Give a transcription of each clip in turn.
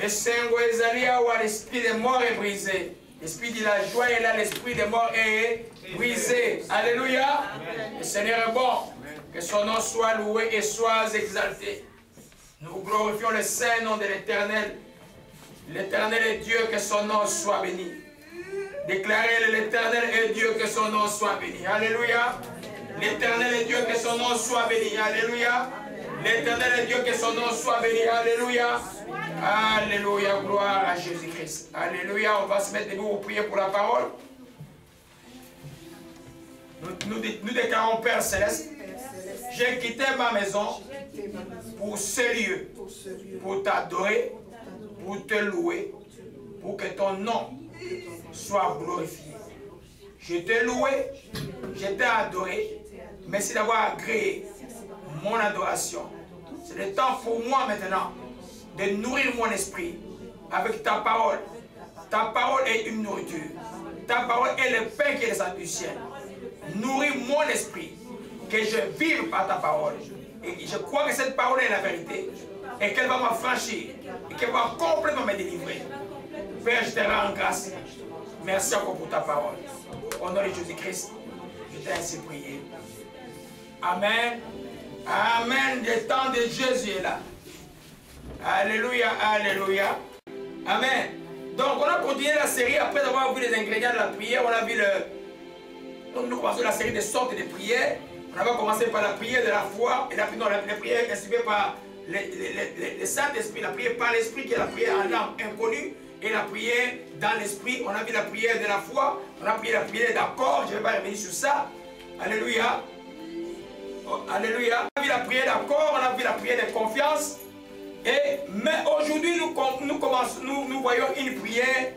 Et Sengo Ezalia, où l'esprit des morts est brisé. L'esprit de la joie est là, l'esprit des morts est brisé. Alléluia. Le Seigneur est bon. Que son nom soit loué et soit exalté. Nous glorifions le saint nom de l'Éternel. L'Éternel est Dieu, que son nom soit béni. Déclarez l'Éternel est Dieu, que son nom soit béni. Alléluia. L'Éternel est Dieu, que son nom soit béni. Alléluia. L'Éternel est Dieu, que son nom soit béni. Alléluia. Alléluia. Gloire à Jésus-Christ. Alléluia. On va se mettre debout pour prier pour la parole. Nous déclarons, Père Céleste, j'ai quitté ma maison pour ce lieu, pour t'adorer, pour te louer, pour que ton nom soit glorifié. Je t'ai loué, je t'ai adoré. Merci d'avoir agréé mon adoration. C'est le temps pour moi maintenant de nourrir mon esprit avec ta parole. Ta parole est une nourriture. Ta parole est le pain qui est descendu du ciel. Nourris mon esprit, que je vive par ta parole. Et je crois que cette parole est la vérité et qu'elle va m'affranchir et qu'elle va complètement me délivrer. Père, je te rends grâce. Merci encore pour ta parole. Au nom de Jésus-Christ, je t'ai ainsi prié. Amen. Amen. Le temps de Jésus est là. Alléluia, alléluia. Amen. Donc, on a continué la série après avoir vu les ingrédients de la prière. On a vu Donc, nous commençons la série de sortes de prières. On va commencer par la prière de la foi et la prière inspirée par le Saint-Esprit, la prière par l'Esprit qui est la prière en langue inconnue et la prière dans l'Esprit. On a vu la prière de la foi, on a prié la prière d'accord, je ne vais pas revenir sur ça. Alléluia. Oh, alléluia. On a vu la prière d'accord, on a vu la prière de confiance. Mais aujourd'hui, nous voyons une prière.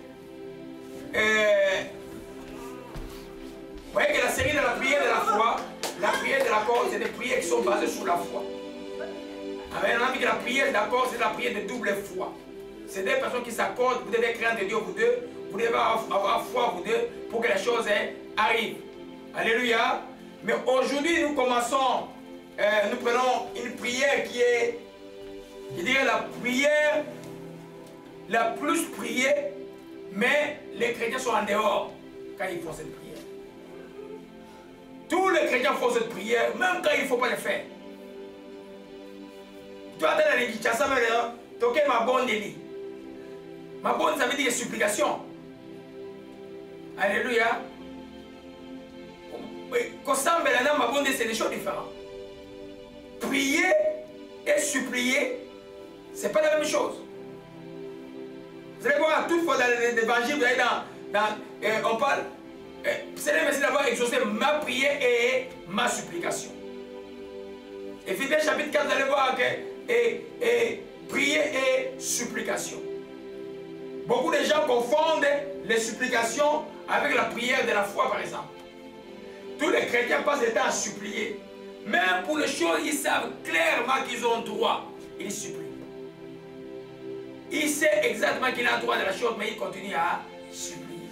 Vous voyez que la série de la prière de la foi, la prière de l'accord, c'est des prières qui sont basées sur la foi. Amen. On a vu que la prière d'accord, c'est la prière de double foi. C'est des personnes qui s'accordent, vous devez craindre Dieu vous deux, vous devez avoir foi vous deux pour que les choses arrivent. Alléluia. Mais aujourd'hui, nous commençons, nous prenons une prière qui est, je dirais, la prière la plus priée, mais les chrétiens sont en dehors quand ils font cette prière. Tous les chrétiens font cette prière, même quand il ne faut pas le faire. Tu as dans les Kinshasa, tu as ma bonne délit. Ma bonne, ça veut dire supplication. Alléluia. Constant, ma bonne, c'est des choses différentes. Prier et supplier, ce n'est pas la même chose. Vous allez voir, toutefois dans l'évangile, vous allez on parle. Seigneur, merci d'avoir exaucé ma prière et ma supplication. Éphésiens chapitre 4, vous allez voir que prière et supplication. Beaucoup de gens confondent les supplications avec la prière de la foi, par exemple. Tous les chrétiens passent le temps à supplier. Même pour les choses, ils savent clairement qu'ils ont droit. Ils supplient. Il sait exactement qu'il a droit de la chose, mais il continue à supplier.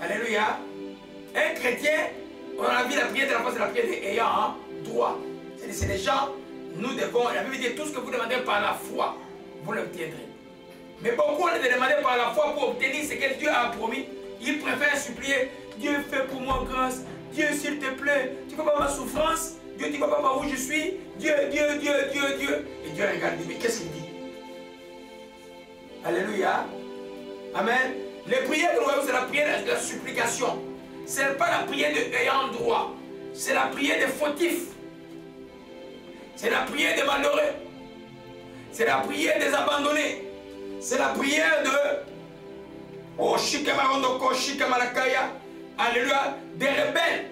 Alléluia. Un chrétien, on a vu la prière de la foi, c'est la prière des ayants droit. C'est les gens, nous devons, la Bible dit tout ce que vous demandez par la foi, vous l'obtiendrez. Mais beaucoup, on est demandé par la foi pour obtenir ce que Dieu a promis. Ils préfèrent supplier, Dieu fait pour moi grâce, Dieu s'il te plaît, tu ne vois pas ma souffrance, Dieu tu ne vois pas où je suis, Dieu. Et Dieu regarde, dit, mais qu'est-ce qu'il dit? Alléluia. Amen. Les prières que nous voyons, c'est la prière de la supplication. Ce n'est pas la prière de ayant droit. C'est la prière des fautifs. C'est la prière des malheureux. C'est la prière des abandonnés. C'est la prière de Alléluia, des rebelles.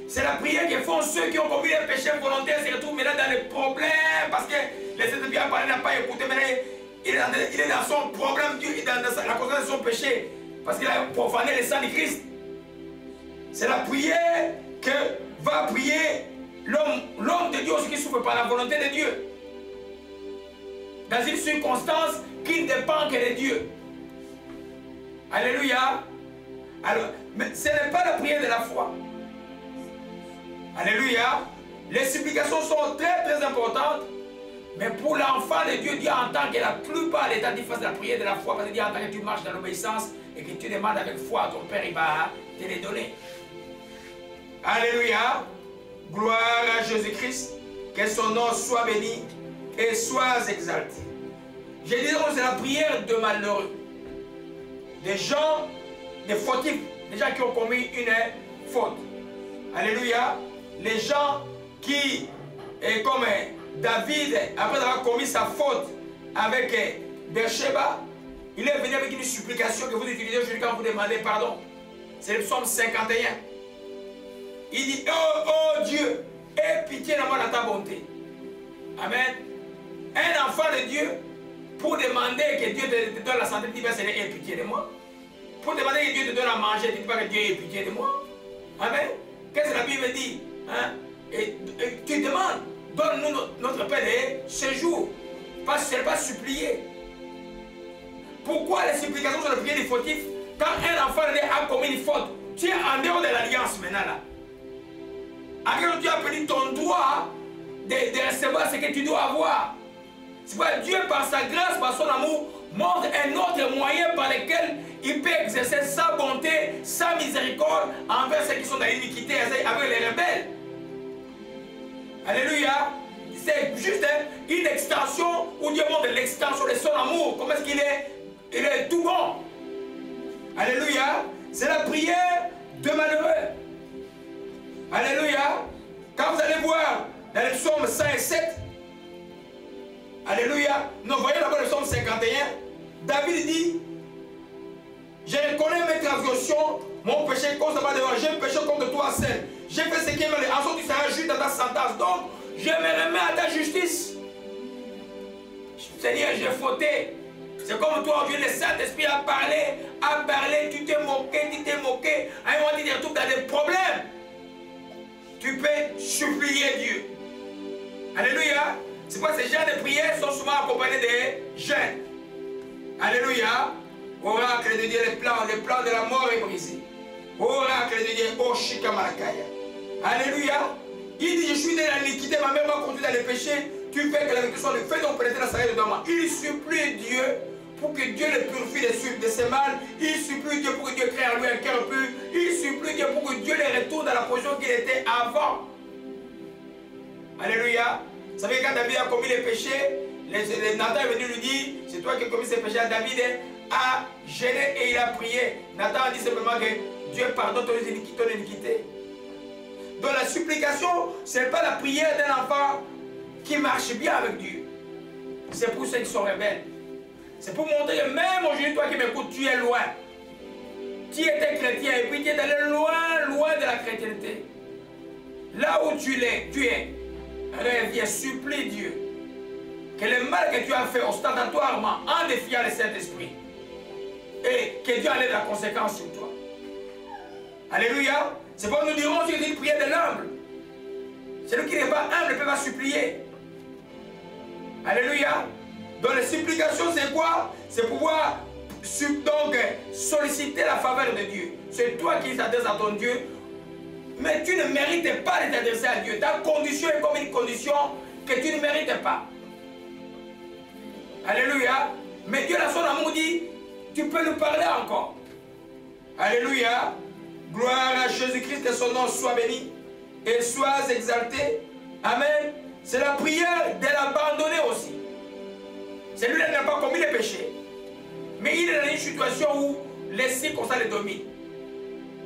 C'est la prière que font ceux qui ont commis les péchés volontaires, se retrouvent maintenant dans les problèmes parce que les êtres bien parlé n'a pas écouté. Il est dans son problème, Dieu est dans la conséquence de son péché parce qu'il a profané le sang de Christ. C'est la prière que va prier l'homme de Dieu aussi qui souffre par la volonté de Dieu. Dans une circonstance qui ne dépend que de Dieu. Alléluia. Alors, mais ce n'est pas la prière de la foi. Alléluia. Les supplications sont très très importantes Mais pour l'enfant de Dieu, Dieu entend que la plupart des temps, tu fasses la prière de la foi, parce que Dieu entend que tu marches dans l'obéissance et que tu demandes avec foi à ton Père, il va te les donner. Alléluia. Gloire à Jésus-Christ. Que son nom soit béni et soit exalté. Je dis donc, c'est la prière de malheureux. Des gens, des fautifs, des gens qui ont commis une faute. Alléluia. Les gens qui, comme David, après avoir commis sa faute avec Bersheba, il est venu avec une supplication que vous utilisez aujourd'hui quand vous demandez pardon. C'est le psaume 51. Il dit, oh Dieu, aie pitié de moi dans ta bonté. Amen. Un enfant de Dieu, pour demander que Dieu te donne la santé, tu dis, aie pitié de moi. Pour demander que Dieu te donne à manger, tu dis pas que Dieu ait pitié de moi. Amen. Qu'est-ce que la Bible dit? Hein? Et tu demandes, donne-nous notre pain de ce jour. Ce n'est pas supplier. Pourquoi les supplications sont les prières des fautifs? Quand un enfant a commis une faute, tu es en dehors de l'alliance maintenant là. Alors Dieu a pris ton droit de recevoir ce que tu dois avoir. C'est pourquoi Dieu, par sa grâce, par son amour, montre un autre moyen par lequel il peut exercer sa bonté, sa miséricorde envers ceux qui sont dans l'iniquité, avec les rebelles. Alléluia. C'est juste une extension où Dieu montre l'extension de son amour. Comment est-ce qu'il est? Il est tout bon. Alléluia. C'est la prière de malheureux. Alléluia. Quand vous allez voir dans le psaume 107, alléluia. Nous voyons d'abord le psaume 51. David dit, je reconnais mes transgressions, mon péché constamment devant. J'ai péché contre toi seul. J'ai fait ce qui est mal. Ensuite tu seras juste dans ta sentence. Donc, je me remets à ta justice. Seigneur, j'ai fauté. C'est comme toi, Dieu, le Saint-Esprit a parlé, tu t'es moqué. À un moment, tu te retrouves dans des problèmes. Tu peux supplier Dieu. Alléluia. C'est pourquoi ces genres de prières sont souvent accompagnés de jeûnes. Alléluia. Oracle de Dieu, les plans de la mort est brisé. Oracle de Dieu, Oshika Malakaya. Alléluia. Il dit, je suis né dans l'iniquité, ma mère m'a conduit dans les péchés. Tu fais que la vécu soit le fait donc pénétrer la sarrière de moi. Il supplie Dieu pour que Dieu le purifie de ses mal. Il supplie Dieu pour que Dieu crée en lui un cœur pur. Il supplie Dieu pour que Dieu le retourne dans la position qu'il était avant. Alléluia. Vous savez, quand David a commis les péchés, Nathan est venu lui dire, c'est toi qui as commis ces péchés. David a gêné et il a prié. Nathan a dit simplement que Dieu pardonne ton iniquité. Donc la supplication, ce n'est pas la prière d'un enfant qui marche bien avec Dieu. C'est pour ceux qui sont rebelles. C'est pour montrer que même aujourd'hui, toi qui m'écoutes, tu es loin. Tu étais chrétien et puis tu es allé loin de la chrétienté. Là où tu es, reviens, supplie Dieu. Que le mal que tu as fait ostentatoirement en défiant le Saint-Esprit, et que Dieu enlève la conséquence sur toi. Alléluia. C'est pourquoi nous dirons que c'est une prière de l'humble. Celui qui n'est pas humble ne peut pas supplier. Alléluia. Donc les supplications, c'est quoi? C'est pouvoir donc solliciter la faveur de Dieu. C'est toi qui t'adresses à ton Dieu. Mais tu ne mérites pas de t'adresser à Dieu. Ta condition est comme une condition que tu ne mérites pas. Alléluia. Mais Dieu, dans son amour, dit, tu peux nous parler encore. Alléluia. Gloire à Jésus-Christ, que son nom soit béni et soit exalté. Amen. C'est la prière de l'abandonner aussi. Celui-là n'a pas commis les péchés. Mais il est dans une situation où les circonstances le dominent.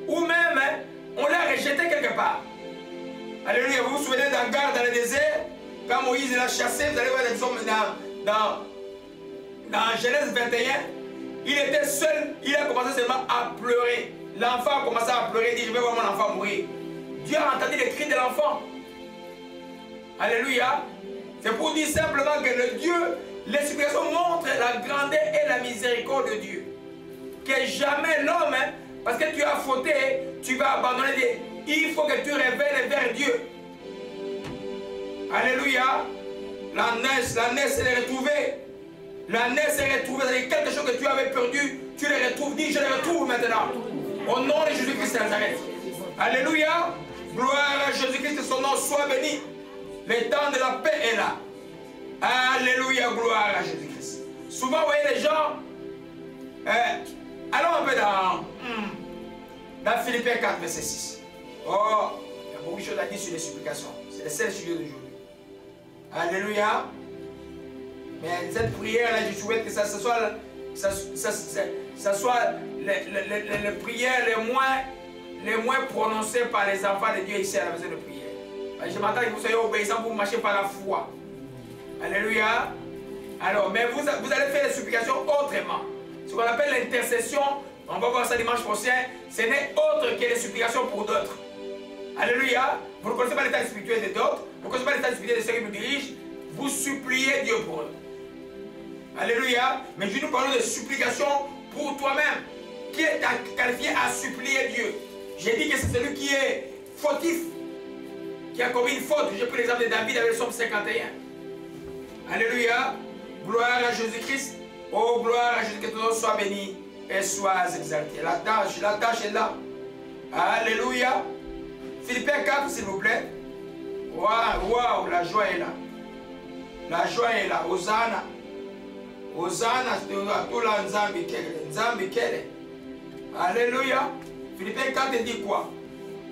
Ou même, on l'a rejeté quelque part. Alléluia. Vous vous souvenez d'Agar dans le désert, quand Moïse l'a chassé, vous allez voir les hommes dans Genèse 21, il était seul, il a commencé seulement à pleurer. L'enfant a commencé à pleurer, il dit, je vais voir mon enfant mourir. Dieu a entendu les cris de l'enfant. Alléluia. C'est pour dire simplement que le Dieu, les supplications montrent la grandeur et la miséricorde de Dieu. Que jamais l'homme, parce que tu as fauté, tu vas abandonner Dieu. Il faut que tu révèles vers Dieu. Alléluia. La naisse elle est retrouvée. La naisse est retrouvée. C'est quelque chose que tu avais perdu, tu le retrouves. Dis, je le retrouve maintenant. Au nom de Jésus-Christ de Nazareth. Alléluia. Gloire à Jésus-Christ, que son nom soit béni. Le temps de la paix est là. Alléluia, gloire à Jésus-Christ. Souvent, vous voyez les gens, allons un peu dans Philippiens 4, verset 6. Oh, il y a beaucoup de choses à dire sur les supplications. C'est le seul sujet d'aujourd'hui. Alléluia. Mais cette prière-là, je souhaite que ça soit les prières les moins prononcées par les enfants de Dieu ici à la maison de prière. Je m'attends que vous soyez obéissants pour marcher par la foi. Alléluia. Alors, mais vous allez faire les supplications autrement. Ce qu'on appelle l'intercession, on va voir ça dimanche prochain, ce n'est autre que les supplications pour d'autres. Alléluia. Vous ne connaissez pas l'état spirituel de d'autres, vous ne connaissez pas l'état spirituel de ceux qui nous dirigent, vous suppliez Dieu pour eux. Alléluia. Mais je nous parle de supplication pour toi-même. Qui est qualifié à supplier Dieu? J'ai dit que c'est celui qui est fautif, qui a commis une faute. J'ai pris l'exemple de David avec le psaume 51. Alléluia. Gloire à Jésus-Christ. Oh, gloire à Jésus-Christ. Que ton nom soit béni et soit exalté. La tâche est là. Alléluia. Philippiens 4, s'il vous plaît. Waouh, la joie est là. La joie est là. Hosanna. Hosanna, Nzambi kele. Alléluia. Philippiens 4 dit quoi?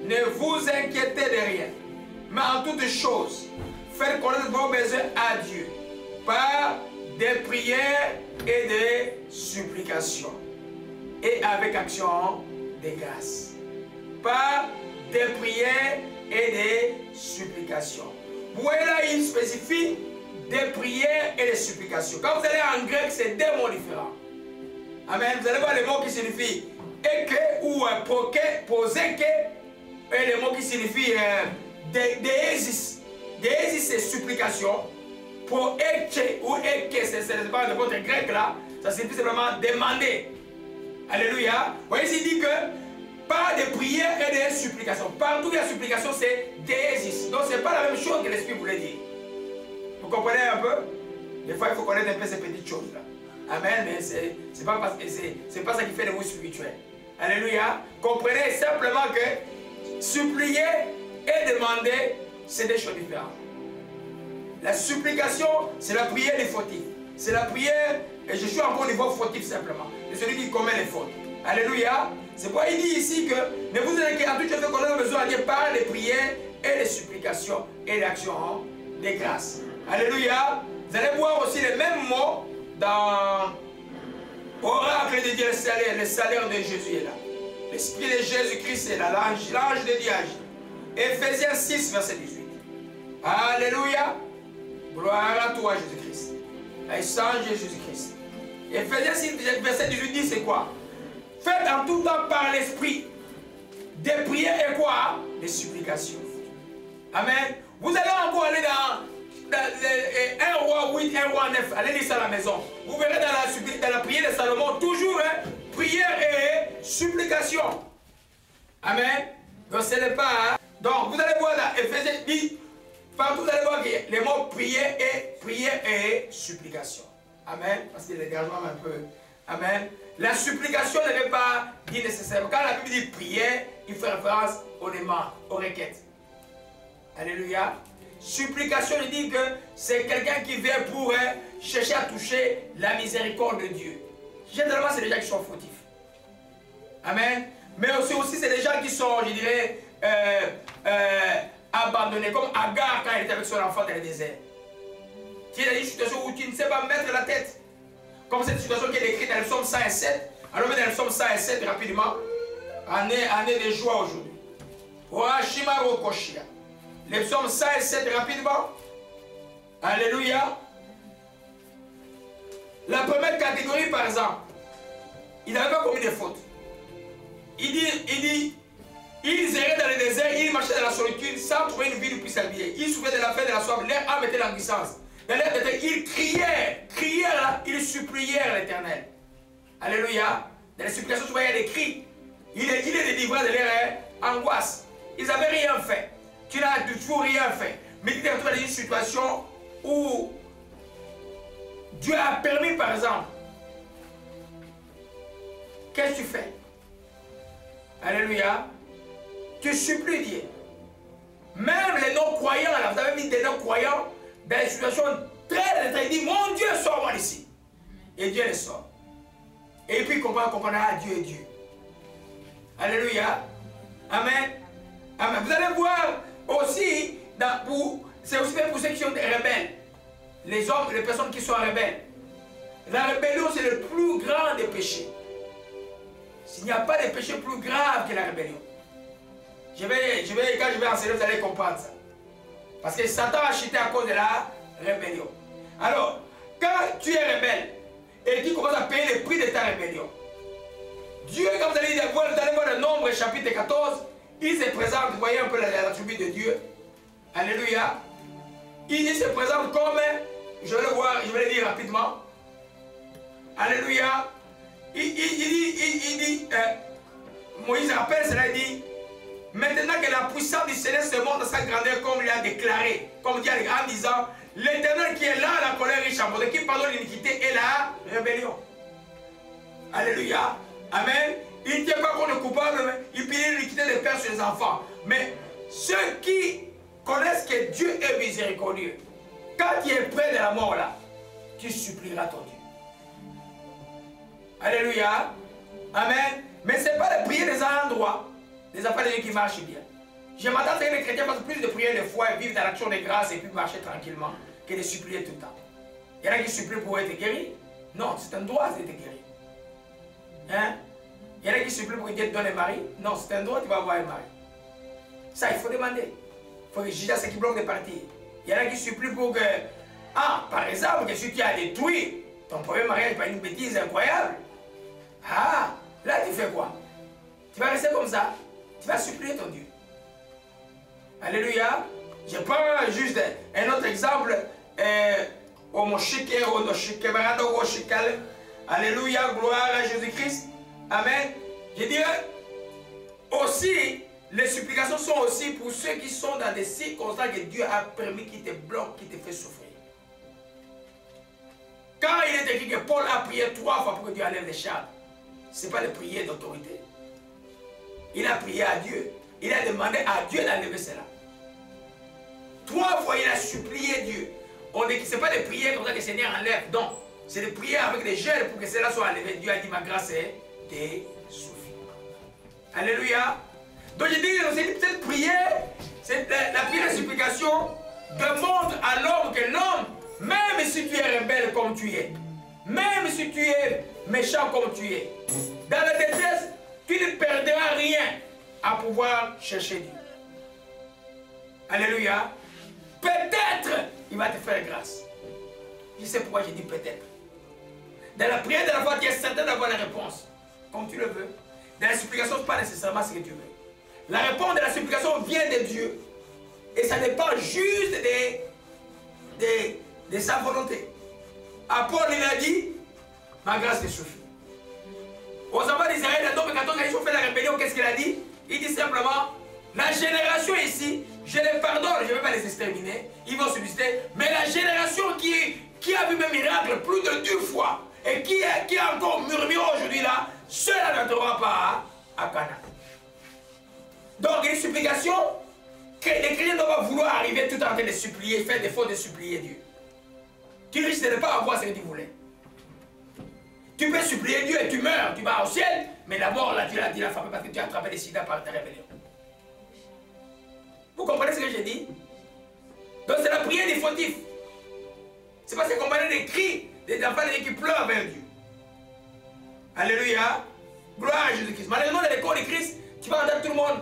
Ne vous inquiétez de rien, mais en toutes choses, faites connaître vos besoins à Dieu par des prières et des supplications et avec action de grâce. Par des prières et des supplications. Vous voyez là, il spécifie des prières et des supplications. Quand vous allez en grec, c'est deux mots différents. Amen. Vous allez voir les mots qui signifient eke ou poke, poseke, et les mots qui signifient déesis. Déesis, c'est supplication. Pour eke ou eke, c'est pas de votre grec là, ça signifie simplement demander. Alléluia. Vous voyez, il dit que par des prières et des supplications. Partout il y a supplication, c'est déesis. Donc, ce n'est pas la même chose que l'Esprit voulait dire. Vous comprenez un peu? Des fois, il faut connaître un peu ces petites choses-là. Amen, mais c'est pas ça qui fait le mot spirituel. Alléluia. Comprenez simplement que supplier et demander, c'est des choses différentes. La supplication, c'est la prière des fautifs. C'est la prière, et je suis encore au niveau fautif simplement, de celui qui commet les fautes. Alléluia. C'est pourquoi il dit ici que ne vous inquiétez pas, tout ce qu'on a besoin de dire par les prières et les supplications et l'actions des grâces. Alléluia. Vous allez voir aussi les mêmes mots dans l'oracle de Dieu, le salaire de Jésus est là. L'esprit de Jésus-Christ est là, l'ange de Dieu agit. Ephésiens 6, verset 18. Alléluia. Gloire à toi, Jésus-Christ. La sang de Jésus-Christ. Ephésiens 6, verset 18 dit c'est quoi? Faites en tout temps par l'esprit des prières et quoi? Des supplications. Amen. Vous allez encore aller dans 1 roi 8, 1 roi 9. Allez lire ça à la maison. Vous verrez dans la prière de Salomon, toujours prière et supplication. Amen. Donc ce n'est pas. Donc vous allez voir là, Ephésiens dit, partout vous allez voir les mots prière et supplication. Amen. Parce que l'engagement un peu. Amen. La supplication ne veut pas dire nécessairement. Quand la Bible dit prière, il fait référence aux demandes, aux requêtes. Alléluia. Supplication, il dit que c'est quelqu'un qui vient pour chercher à toucher la miséricorde de Dieu. Généralement, c'est des gens qui sont fautifs. Amen. Mais aussi c'est des gens qui sont, je dirais, abandonnés. Comme Agar quand elle était avec son enfant dans le désert. Tu es dans une situation où tu ne sais pas mettre la tête. Comme cette situation qui est décrite dans le psaume 107. Alors, dans le psaume 107, rapidement. Année de joie aujourd'hui. Le psaume 107, rapidement. Alléluia. La première catégorie, par exemple, il n'avait pas commis de faute. Il dit, ils erraient dans le désert, ils marchaient dans la solitude sans trouver une ville où puisse s'habiller. Ils souffraient de la faim, de la soif, leur âme était languissance. Dans l'air d'éternel, ils crièrent là, ils supplièrent l'Éternel. Alléluia. Dans les supplications, tu vois, il y a des cris. Il est délivré de leur angoisse. Ils n'avaient rien fait. Tu n'as du tout rien fait. Mais tu te retrouves dans une situation où Dieu a permis, par exemple. Qu'est-ce que tu fais? Alléluia. Tu supplies Dieu. Même les non-croyants, là, vous avez mis des non-croyants dans une situation très, il dit, mon Dieu, sors-moi d'ici. Et Dieu les sort. Et puis, comprendra, Dieu est Dieu. Alléluia. Amen. Amen. Vous allez voir aussi, c'est aussi même pour ceux qui sont des rebelles. Les hommes, les personnes qui sont rebelles. La rébellion, c'est le plus grand des péchés. S'il n'y a pas de péché plus grave que la rébellion. Quand je vais enseigner, vous allez comprendre ça. Parce que Satan a chuté à cause de la rébellion. Alors, quand tu es rebelle et tu commences à payer le prix de ta rébellion, Dieu, quand vous allez voir le Nombre, chapitre 14, il se présente, vous voyez un peu l'attribut de Dieu. Alléluia. Il se présente comme, je vais le voir, je vais le dire rapidement. Alléluia. Il dit, Moïse rappelle cela, il dit, maintenant que la puissance du Seigneur se montre dans sa grandeur comme il a déclaré, comme dit en disant, l'Éternel qui est là, la colère riche en bonté, qui pardonne l'iniquité et la rébellion. Alléluia. Amen. Il ne tient pas compte de coupable, mais il punit l'iniquité des pères sur les enfants. Mais ceux qui connaissent que Dieu est miséricordieux, quand tu es près de la mort là, tu supplieras ton Dieu. Alléluia. Amen. Mais ce n'est pas de prier des endroits, des affaires de Dieu qui marchent bien. Je m'attends à ce que les chrétiens fassent plus de prières des fois et vivent dans l'action de grâce et puis marcher tranquillement que de supplier tout le temps. Il y en a qui supplient pour être guéris. Non, c'est un droit d'être guéri. Hein? Il y en a qui supplient pour que Dieu te donne un mari. Non, c'est un droit, tu vas avoir un mari. Ça, il faut demander. Il faut juger ce qui bloque de partir. Il y en a qui supplient pour que, par exemple, que si tu as détruit ton premier mariage par une bêtise incroyable, là tu fais quoi? Tu vas rester comme ça. Tu vas supplier ton Dieu. Alléluia. Je prends juste un autre exemple. Alléluia, gloire à Jésus-Christ. Amen. Je dirais aussi, les supplications sont aussi pour ceux qui sont dans des circonstances que Dieu a permis qui te bloquent, qui te fait souffrir. Quand il est écrit que Paul a prié 3 fois pour que Dieu enlève les charges, ce n'est pas de prière d'autorité. Il a prié à Dieu. Il a demandé à Dieu d'enlever cela. 3 fois, il a supplié Dieu. On dit que ce n'est pas de prière comme ça que le Seigneur enlève. Non. C'est de prier avec des gels pour que cela soit enlevé. Dieu a dit, ma grâce est des suffit. Alléluia. Donc je dis, cette prière, la prière de supplication demande à l'homme que l'homme, même si tu es rebelle comme tu es, même si tu es méchant comme tu es, dans la détresse, tu ne perdras rien à pouvoir chercher Dieu. Alléluia. Peut-être il va te faire grâce. Je sais pourquoi je dis peut-être. Dans la prière de la foi, tu es certain d'avoir la réponse, comme tu le veux. Dans la supplication, ce n'est pas nécessairement ce que tu veux. La réponse de la supplication vient de Dieu. Et ça dépend juste de sa volonté. À Paul, il a dit, ma grâce te suffit. Aux enfants d'Israël, dans Nombre 14, quand ils ont fait la rébellion, qu'est-ce qu'il a dit? Il dit simplement, la génération ici, je les pardonne, je ne vais pas les exterminer, ils vont subsister. Mais la génération qui a vu mes miracles plus de 2 fois, et qui a encore murmuré aujourd'hui là, cela n'entrera pas à Canaan. Donc, une supplication, que les chrétiens doivent vouloir arriver tout en train de supplier, faire des fautes de supplier Dieu. Tu risques de ne pas avoir ce que tu voulais. Tu peux supplier Dieu et tu meurs, tu vas au ciel, mais la mort là, tu l'as frappé parce que tu as attrapé les sida par ta rébellion. Vous comprenez ce que j'ai dit? Donc c'est la prière des fautifs. C'est parce qu'on parlait des cris des enfants qui pleurent vers Dieu. Alléluia. Gloire à Jésus-Christ. Malheureusement, dans les corps de Christ, tu vas entendre tout le monde,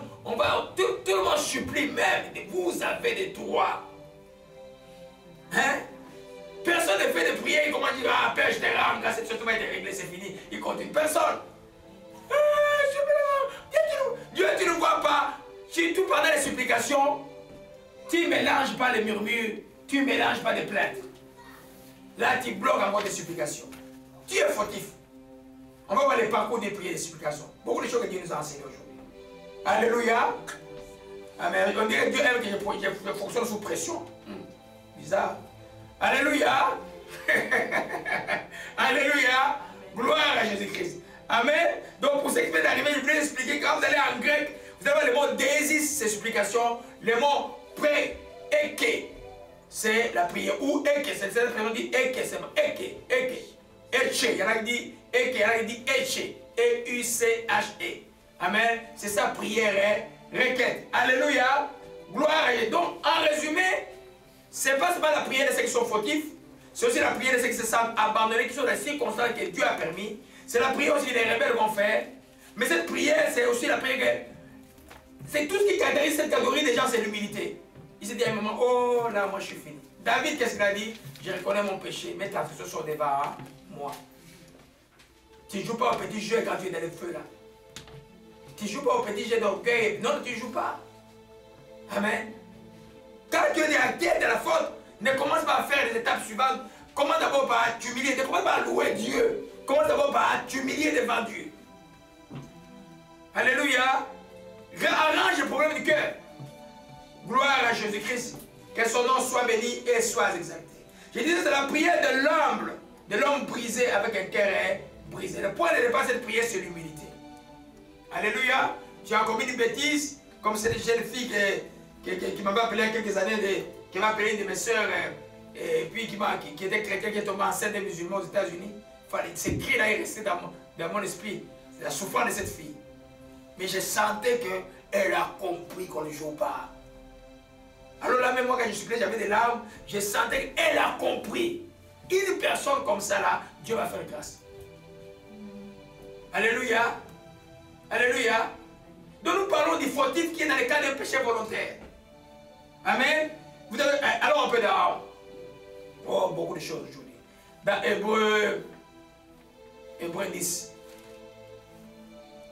tout le monde supplie même. Vous avez des droits. Hein? Personne ne fait de prière, il commence à dire, Père, je te rends, grâce à ce que tu vas être réglé, c'est fini. Il continue. Personne. Dieu, tu ne vois pas. Surtout pendant les supplications, tu ne mélanges pas les murmures, tu ne mélanges pas les plaintes. Là, tu bloques encore des supplications. Tu es fautif. On va voir les parcours des prières et des supplications. Beaucoup de choses que Dieu nous a enseignées aujourd'hui. Alléluia. Amen. On dirait que Dieu aime que je fonctionne sous pression. Bizarre. Alléluia. Alléluia. Gloire à Jésus-Christ. Amen. Donc pour ce qui vient d'arriver, je voulais expliquer quand vous allez en grec, vous avez le mot désis, c'est supplication, le mot pré, eke, c'est la prière. Ou Eke, c'est la prière, on dit Eke, c'est Eke, Eke. Eche, il y en a qui dit Eke, il y en a qui dit Eche. E-U-C-H-E. Amen. C'est ça, prière et requête. Alléluia. Gloire à Dieu. Donc, en résumé, c'est pas seulement la prière de ceux qui sont fautifs, c'est aussi la prière de ceux qui se sentent abandonnés, qui sont dans les circonstances que Dieu a permis. C'est la prière aussi des rebelles vont faire. Mais cette prière, c'est aussi la prière que... C'est tout ce qui caractérise cette catégorie des gens, c'est l'humilité. Il se dit à un moment, oh là, moi je suis fini. David, qu'est-ce qu'il a dit? Je reconnais mon péché, mets ta faute sur devant moi. Tu ne joues pas au petit jeu quand tu es dans le feu là. Tu ne joues pas au petit jeu d'orgueil. Non, tu ne joues pas. Amen. Quand tu es à terre de la faute, ne commence pas à faire les étapes suivantes. Commence d'abord par t'humilier. Ne commence pas à louer Dieu. Commence d'abord par t'humilier devant Dieu. Alléluia. Arrange le problème du cœur. Gloire à Jésus-Christ. Que son nom soit béni et soit exalté. Je disais, c'est la prière de l'homme brisé avec un cœur brisé. Le point de départ de cette prière, c'est l'humilité. Alléluia. Tu as commis une bêtise, comme cette jeune fille qui m'avait appelé il y a quelques années, qui m'a appelé une de mes soeurs, et puis qui était chrétien, qui est tombé enceinte des musulmans aux États-Unis. Ces cris-là est resté dans mon esprit. C'est la souffrance de cette fille. Mais je sentais qu'elle a compris qu'on ne joue pas. Alors là, même moi, quand je suis j'avais des larmes, je sentais qu'elle a compris. Une personne comme ça, là, Dieu va faire grâce. Alléluia. Alléluia. Donc nous parlons du fautif qui est dans le cas d'un péché volontaire. Amen. Alors on peut dire, oh, beaucoup de choses aujourd'hui. Dans Hébreu 10.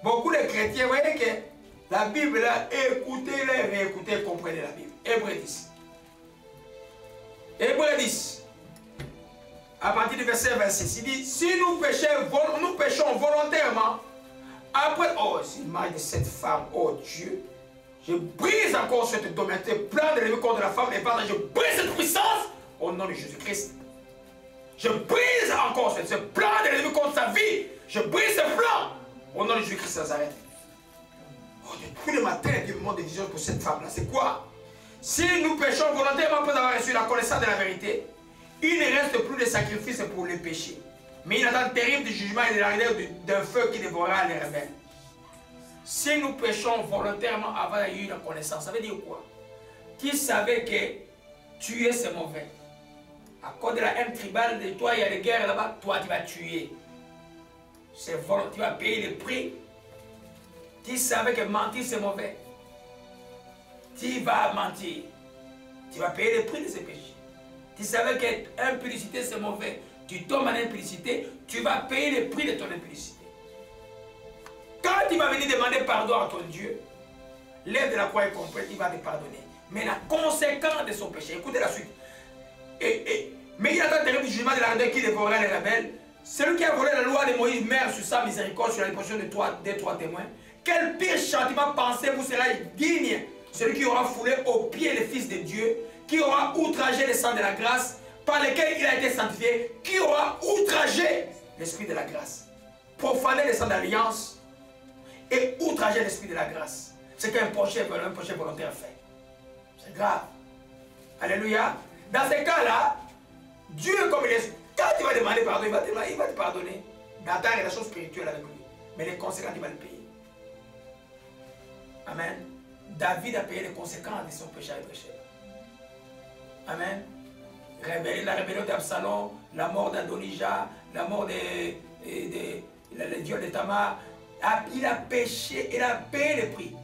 Beaucoup de chrétiens, vous voyez que la Bible, là, écoutez-la, réécoutez, comprenez la Bible. Hébreu 10. Hébreu 10. À partir du verset 26, il dit, si nous péchons volontairement, après, oh, c'est l'image de cette femme, oh Dieu, je brise encore cette dominante, plan de l'ennemi contre la femme, et pardon, je brise cette puissance au nom de Jésus-Christ. Je brise encore ce plan de l'ennemi contre sa vie, je brise ce plan au nom de Jésus-Christ de Nazareth. Oh, depuis le matin, il y a un moment de vision pour cette femme-là. C'est quoi? Si nous péchons volontairement après avoir reçu la connaissance de la vérité, il ne reste plus de sacrifice pour le péché. Mais il attend terrible du jugement et de l'arrivée d'un feu qui dévorera les rebelles. Si nous péchons volontairement avant d'avoir eu la connaissance, ça veut dire quoi? Tu savais que tuer c'est mauvais. À cause de la haine tribale de toi, il y a des guerres là-bas, toi tu vas tuer. C'est volontaire, tu vas payer le prix. Tu savais que mentir c'est mauvais. Tu vas mentir. Tu vas payer le prix de ces péchés. Tu savais que l'impudicité c'est mauvais. Tu tombes en impudicité, tu vas payer le prix de ton impudicité. Quand tu vas venir demander pardon à ton Dieu, l'œuvre de la croix est complète, il va te pardonner. Mais la conséquence de son péché, écoutez la suite. Mais il attend terrible du jugement de la reine qui dévorera les rebelles. Celui qui a volé la loi de Moïse meurt sur sa miséricorde, sur la déposition des trois témoins. Quel pire châtiment pensez-vous sera digne? Celui qui aura foulé aux pieds le Fils de Dieu, qui aura outragé le sang de la grâce, par lequel il a été sanctifié, qui aura outragé l'esprit de la grâce, profané le sang d'alliance et outragé l'esprit de la grâce. C'est qu'un péché volontaire fait. C'est grave. Alléluia. Dans ces cas-là, Dieu, comme il est, quand tu vas demander pardon, il va te pardonner dans ta relation spirituelle avec lui. Mais les conséquences, il va le payer. Amen. David a payé les conséquences de son péché avec Bathsheba. Amen. La rébellion d'Absalom, la mort d'Adonijah, la mort le dieu de Tamar. Il a péché, il a payé le prix.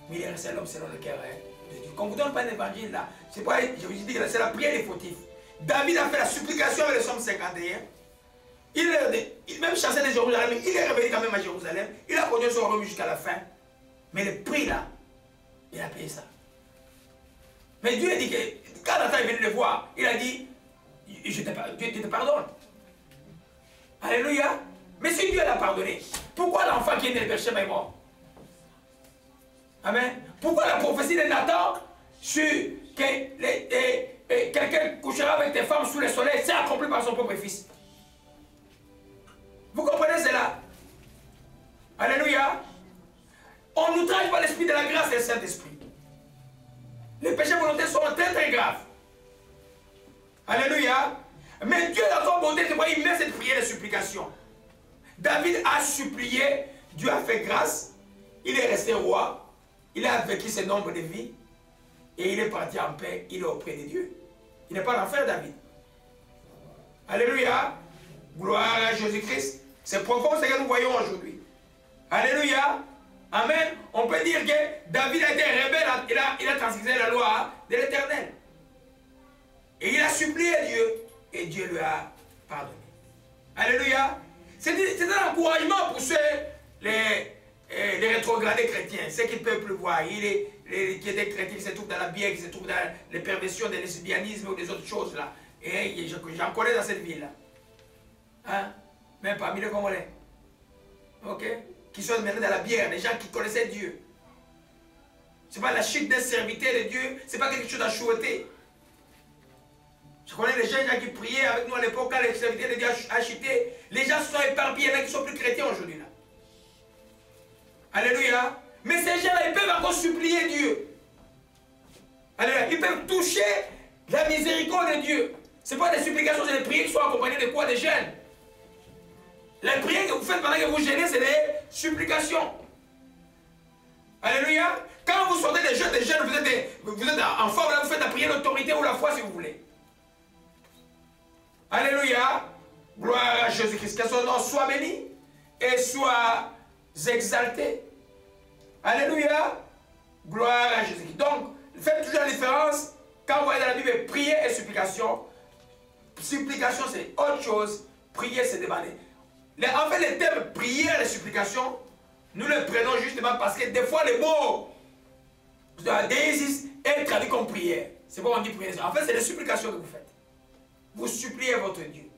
Mais il est resté l'homme selon le cœur de Dieu. Quand vous ne donnez pas l'évangile là, c'est pas, je vous dis que c'est la prière des fautifs. David a fait la supplication avec le psaume 51. Il même chassé de Jérusalem, il est revenu quand même à Jérusalem. Il a connu son royaume jusqu'à la fin. Mais le prix là, il a payé ça. Mais Dieu a dit que quand Nathan est venu le voir, il a dit, Dieu te pardonne. Alléluia. Mais si Dieu l'a pardonné, pourquoi l'enfant qui est né de Bathsheba est mort? Amen. Pourquoi la prophétie de Nathan sur que quelqu'un couchera avec des femmes sous le soleil s'est accompli par son propre fils? Vous comprenez cela? Alléluia. On n'outrage pas l'esprit de la grâce et le Saint-Esprit. Les péchés volontaires sont très très graves. supplication. David a supplié, Dieu a fait grâce, il est resté roi, il a vécu ce nombre de vies, et il est parti en paix, il est auprès de Dieu. Il n'est pas en enfer, David. Alléluia. Gloire à Jésus-Christ. C'est profond ce que nous voyons aujourd'hui. Alléluia. Amen. On peut dire que David a été rebelle, il a transgressé la loi de l'Éternel. Et il a supplié Dieu, et Dieu lui a pardonné. Alléluia. C'est un encouragement pour ceux, les rétrogradés chrétiens, ceux qui ne peuvent plus voir. Qui étaient chrétiens, qui se trouvent dans la bière, qui se trouvent dans les perversions, des lesbianismes ou des autres choses là. Et j'en connais dans cette ville-là. Hein? Même parmi les Congolais. Ok? Qui sont maintenant dans la bière, des gens qui connaissaient Dieu. Ce n'est pas la chute d'un serviteur de Dieu, ce n'est pas quelque chose à chouetter. Je connais les gens qui priaient avec nous à l'époque, quand les serviteurs de Dieu a chuté, les gens se sont éparpillés, il y en a qui sont plus chrétiens aujourd'hui là. Alléluia. Mais ces gens-là, ils peuvent encore supplier Dieu. Alléluia. Ils peuvent toucher la miséricorde de Dieu. Ce n'est pas des supplications, c'est des prières qui sont accompagnées de quoi? Des jeûnes. Les prières que vous faites pendant que vous jeûnez, c'est des supplications. Alléluia. Quand vous sortez des jeûnes, vous êtes en forme, là, vous faites la prière d'autorité ou la foi si vous voulez. Alléluia. Gloire à Jésus-Christ. Que son nom soit béni et soit exalté. Alléluia. Gloire à Jésus-Christ. Donc, faites toujours la différence. Quand vous voyez dans la Bible, prière et supplication. Supplication, c'est autre chose. Prière, c'est demander. En fait, les termes prière et supplication, nous les prenons justement parce que des fois, les mots déisisme est traduit comme prière. C'est pourquoi on dit prière. En fait, c'est les supplications que vous faites. Vous suppliez votre Dieu.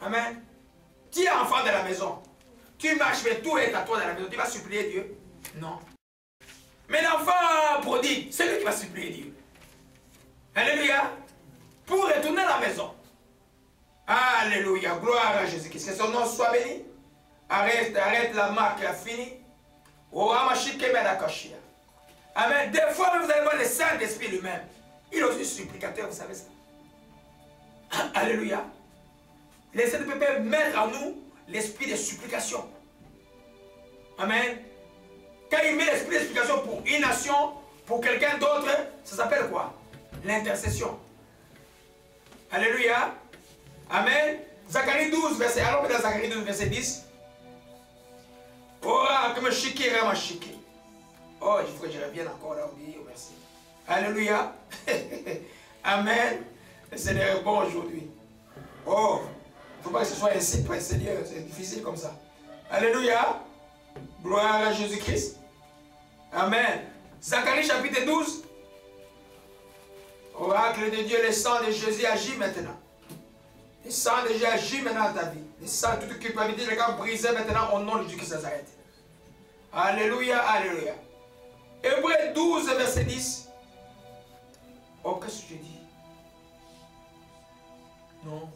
Amen. Tu es enfant de la maison. Tu marches, mais tout est à toi dans la maison. Tu vas supplier Dieu? Non. Mais l'enfant prodigue, c'est lui qui va supplier Dieu. Alléluia. Pour retourner à la maison. Alléluia. Gloire à Jésus-Christ. Que son nom soit béni. Arrête la marque, la fini. Amen. Des fois, vous allez voir le Saint-Esprit lui-même. Il est aussi supplicateur, vous savez ça. Alléluia. Les Saint-Esprit peut mettre en nous l'esprit de supplication. Amen. Quand il met l'esprit de supplication pour une nation, pour quelqu'un d'autre, ça s'appelle quoi? L'intercession. Alléluia. Amen. Zacharie 12, verset, allons dans Zacharie 12, verset 10. Oh, comme chiqué, vraiment chiqué. Oh, il faut que je revienne encore là, oui, merci. Alléluia. Amen. Le Seigneur est bon aujourd'hui. Oh, il ne faut pas que ce soit ainsi pour le Seigneur, c'est difficile comme ça. Alléluia. Gloire à Jésus-Christ. Amen. Zacharie chapitre 12. Oracle de Dieu, le sang de Jésus agit maintenant. Le sang de Jésus agit maintenant dans ta vie. Le sang, toute culpabilité, les gars brisés maintenant au nom de Jésus-Christ de Nazareth. Alléluia, alléluia. Hébreux 12, verset 10. Oh, qu'est-ce que je dis? Non.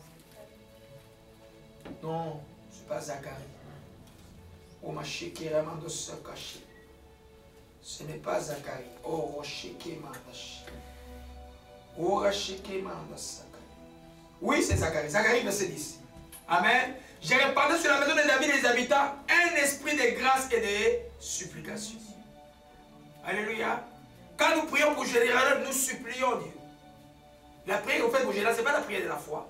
Non, ce n'est pas Zacharie. Oh, ma chéquera mando se cacher. Ce n'est pas Zacharie. Oh, rocheke mandache. Oh, rocheke mandache. Oui, c'est Zacharie. Zacharie, verset 10. Amen. J'ai répandu sur la maison de David et des habitants un esprit de grâce et de supplication. Alléluia. Quand nous prions pour Jérusalem, nous supplions Dieu. La prière que vous faites pour Jérusalem, ce n'est pas la prière de la foi.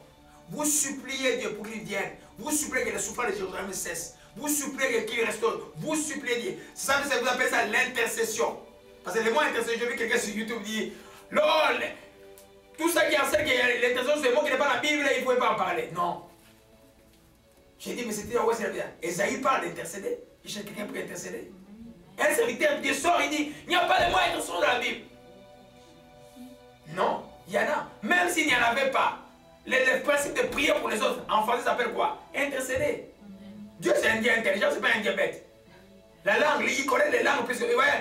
Vous suppliez Dieu pour qu'il vienne. Vous suppliez que les souffrances de Jérusalem cessent. Vous suppliez qu'il restaure. Vous suppliez Dieu. Ça, vous appelez ça l'intercession. Parce que le mot intercession, j'ai vu quelqu'un sur YouTube dire, LOL, tout ça qui enseigne que l'intercession, c'est un mot qui n'est pas dans la Bible, il ne pouvait pas en parler. Non. J'ai dit, mais c'était où c'est bien. Esaïe parle d'intercéder. Il cherche quelqu'un pour intercéder. Un serviteur Dieu sort, il dit, il n'y a pas de mot d'intercession dans la Bible. Non, il y en a. Même s'il n'y en avait pas. Le principe de prier pour les autres, en français, ça s'appelle quoi? Intercéder. Dieu, c'est un Dieu intelligent, ce n'est pas un diabète. La langue, il connaît les langues, parce que, vous voyez,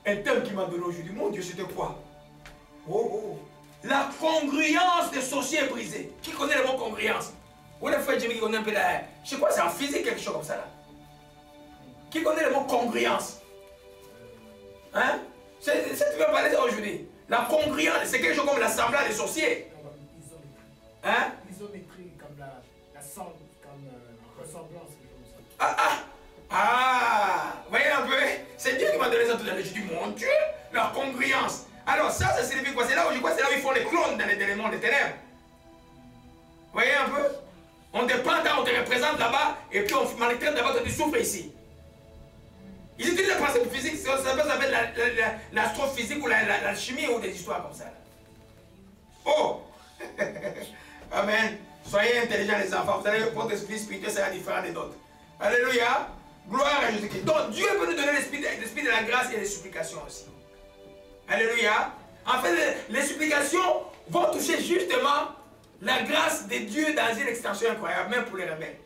un terme qui m'a donné aujourd'hui, mon Dieu, c'était quoi? Oh. La congruence des sorciers est brisée. Qui connaît le mot congruence? Ou les frères Jimmy qui connaît un peu la... Je sais quoi, c'est en physique, quelque chose comme ça, là. Qui connaît le mot congruence? Hein? C'est tu veux parler ça aujourd'hui. La congruence, c'est quelque chose comme l'assemblage des sorciers. Hein? Isométrie, comme la La semble comme ressemblance. Voyez un peu, c'est Dieu qui m'a donné ça tout à l'heure. Je dis, mon Dieu, leur congruence. Alors ça signifie quoi? C'est là où je crois, c'est là où ils font les clones dans les mondes des ténèbres. Voyez un peu? On te prend, on te représente là-bas, et puis on maltraite là-bas, toi tu souffres ici. Ils utilisent le principe physique, ça s'appelle l'astrophysique ou la chimie ou des histoires comme ça. Oh! Amen. Soyez intelligents les enfants, vous allez votre esprit spirituel sera différent des autres. Alléluia. Gloire à Jésus-Christ. Donc Dieu peut nous donner l'esprit de la grâce et les supplications aussi. Alléluia. En fait, les supplications vont toucher justement la grâce de Dieu dans une extension incroyable, même pour les rebelles.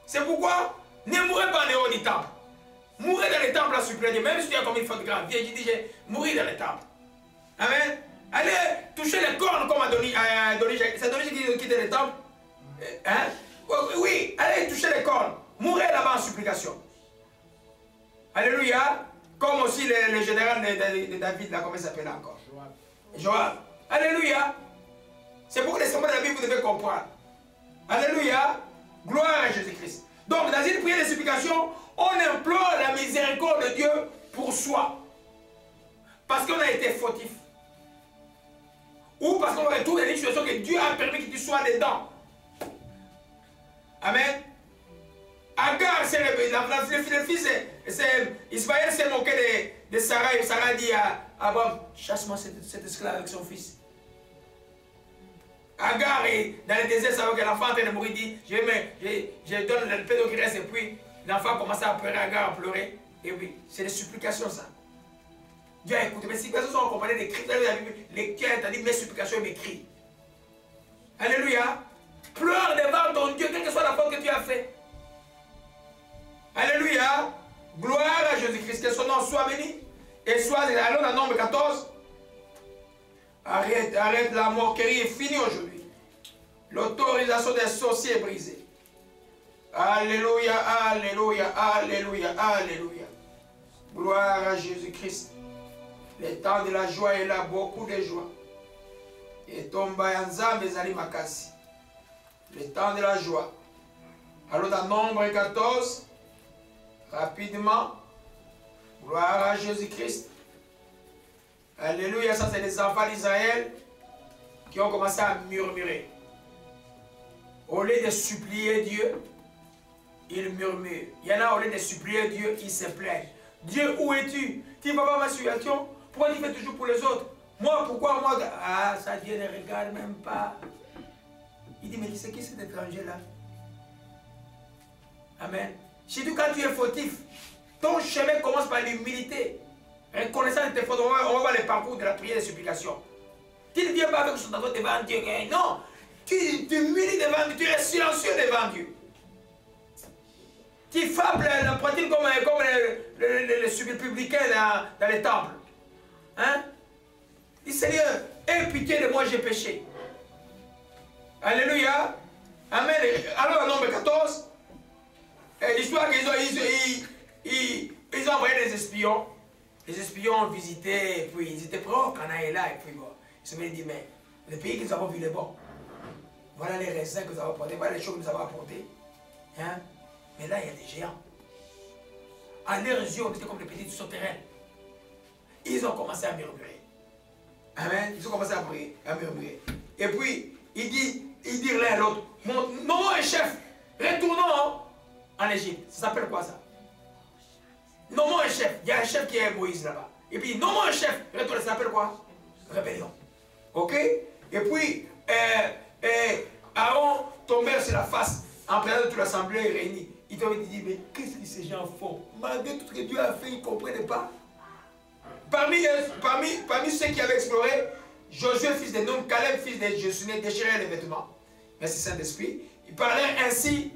C'est pourquoi ne mourrez pas en dehors du temple. Mourrez dans les temples à supplier Dieu, même si tu as commis une faute grave. Viens, je dis, mourir dans les temples. Amen. Allez toucher les cornes comme Adonis. C'est Adonis qui quitte les temples. Hein? Oui, allez toucher les cornes. Mourrez là-bas en supplication. Alléluia. Comme aussi le général de David, là, comment il s'appelle encore? Joab. Alléluia. C'est pour que les symboles de la Bible, vous devez comprendre. Alléluia. Gloire à Jésus-Christ. Donc, dans une prière de supplication, on implore la miséricorde de Dieu pour soi. Parce qu'on a été fautif. Ou parce qu'on retrouve dans une situation que Dieu a permis que tu sois dedans. Amen. Agar, c'est le fils, Ismaël s'est moqué de Sarah et Sarah dit à Abraham, chasse-moi cet esclave avec son fils. Agar est dans le désert, ça veut que l'enfant est en train de mourir, dit, je donne le peu d'eau qui reste et puis l'enfant commence à pleurer, Agar a pleuré. Et oui, c'est des supplications ça. Dieu a écouté, mes supplications sont accompagnées des cris. Les cœurs, t'as dit mes supplications et mes cris. Alléluia. Pleure devant ton Dieu, quelle que soit la faute que tu as fait. Alléluia. Gloire à Jésus-Christ, que son nom soit béni. Et soit, allons dans Nombre 14. Arrête la moquerie est finie aujourd'hui. L'autorisation des sorciers est brisée. Alléluia, alléluia, alléluia, alléluia. Gloire à Jésus-Christ. Le temps de la joie est là, beaucoup de joie. Et tombe en Zambé Zali Makasi. Le temps de la joie. Alors dans Nombre 14, rapidement, gloire à Jésus-Christ. Alléluia, ça c'est les enfants d'Israël qui ont commencé à murmurer. Au lieu de supplier Dieu, ils murmurent. Il y en a au lieu de supplier Dieu, ils se plaignent. Dieu, où es-tu? Tu ne vois pas ma situation? Pourquoi tu fais toujours pour les autres? Moi, pourquoi moi? Ah, ça Dieu ne regarde même pas. Il dit, mais c'est qui cet étranger-là? Amen. Surtout quand tu es fautif, ton chemin commence par l'humilité. Reconnaissant tes fautes, on va voir le parcours de la prière et de la supplication. Tu ne viens pas avec son tableau devant Dieu. Non, tu t'humilies devant Dieu, tu restes silencieux devant Dieu. Tu frappes la poitrine comme les publicains dans les temples. Hein? Dis Seigneur, aie pitié de moi, j'ai péché. Alléluia. Amen. Alors, dans Nombre 14, l'histoire qu'ils ont envoyé des espions. Les espions ont visité, et puis ils étaient prêts au Canaï là, et puis bon, ils se sont dit, mais le pays que nous avons vu est bon. Voilà les raisins que nous avons apportés, voilà les choses que nous avons apportées. Hein? Mais là, il y a des géants. À leurs yeux, on était comme des petites sauterelles. Ils ont commencé à murmurer. Amen. Ils ont commencé à murmurer. Et puis, ils disent l'un à l'autre, non, un chef, retournons en Égypte. Ça s'appelle quoi ça? Nommons un chef. Il y a un chef qui est Moïse là-bas. Et puis, nommons un chef. Retournons, ça s'appelle quoi? Rébellion. Ok? Et puis, Aaron tombait sur la face en présence de toute l'assemblée réunie. Il t'avait dit, mais qu'est-ce que ces gens font? Malgré tout ce que Dieu a fait, ils ne comprenaient pas. Parmi ceux qui avaient exploré, Josué, fils de Nun, Caleb, fils de Josué, déchirait les vêtements. Merci Saint-Esprit. Il parlait ainsi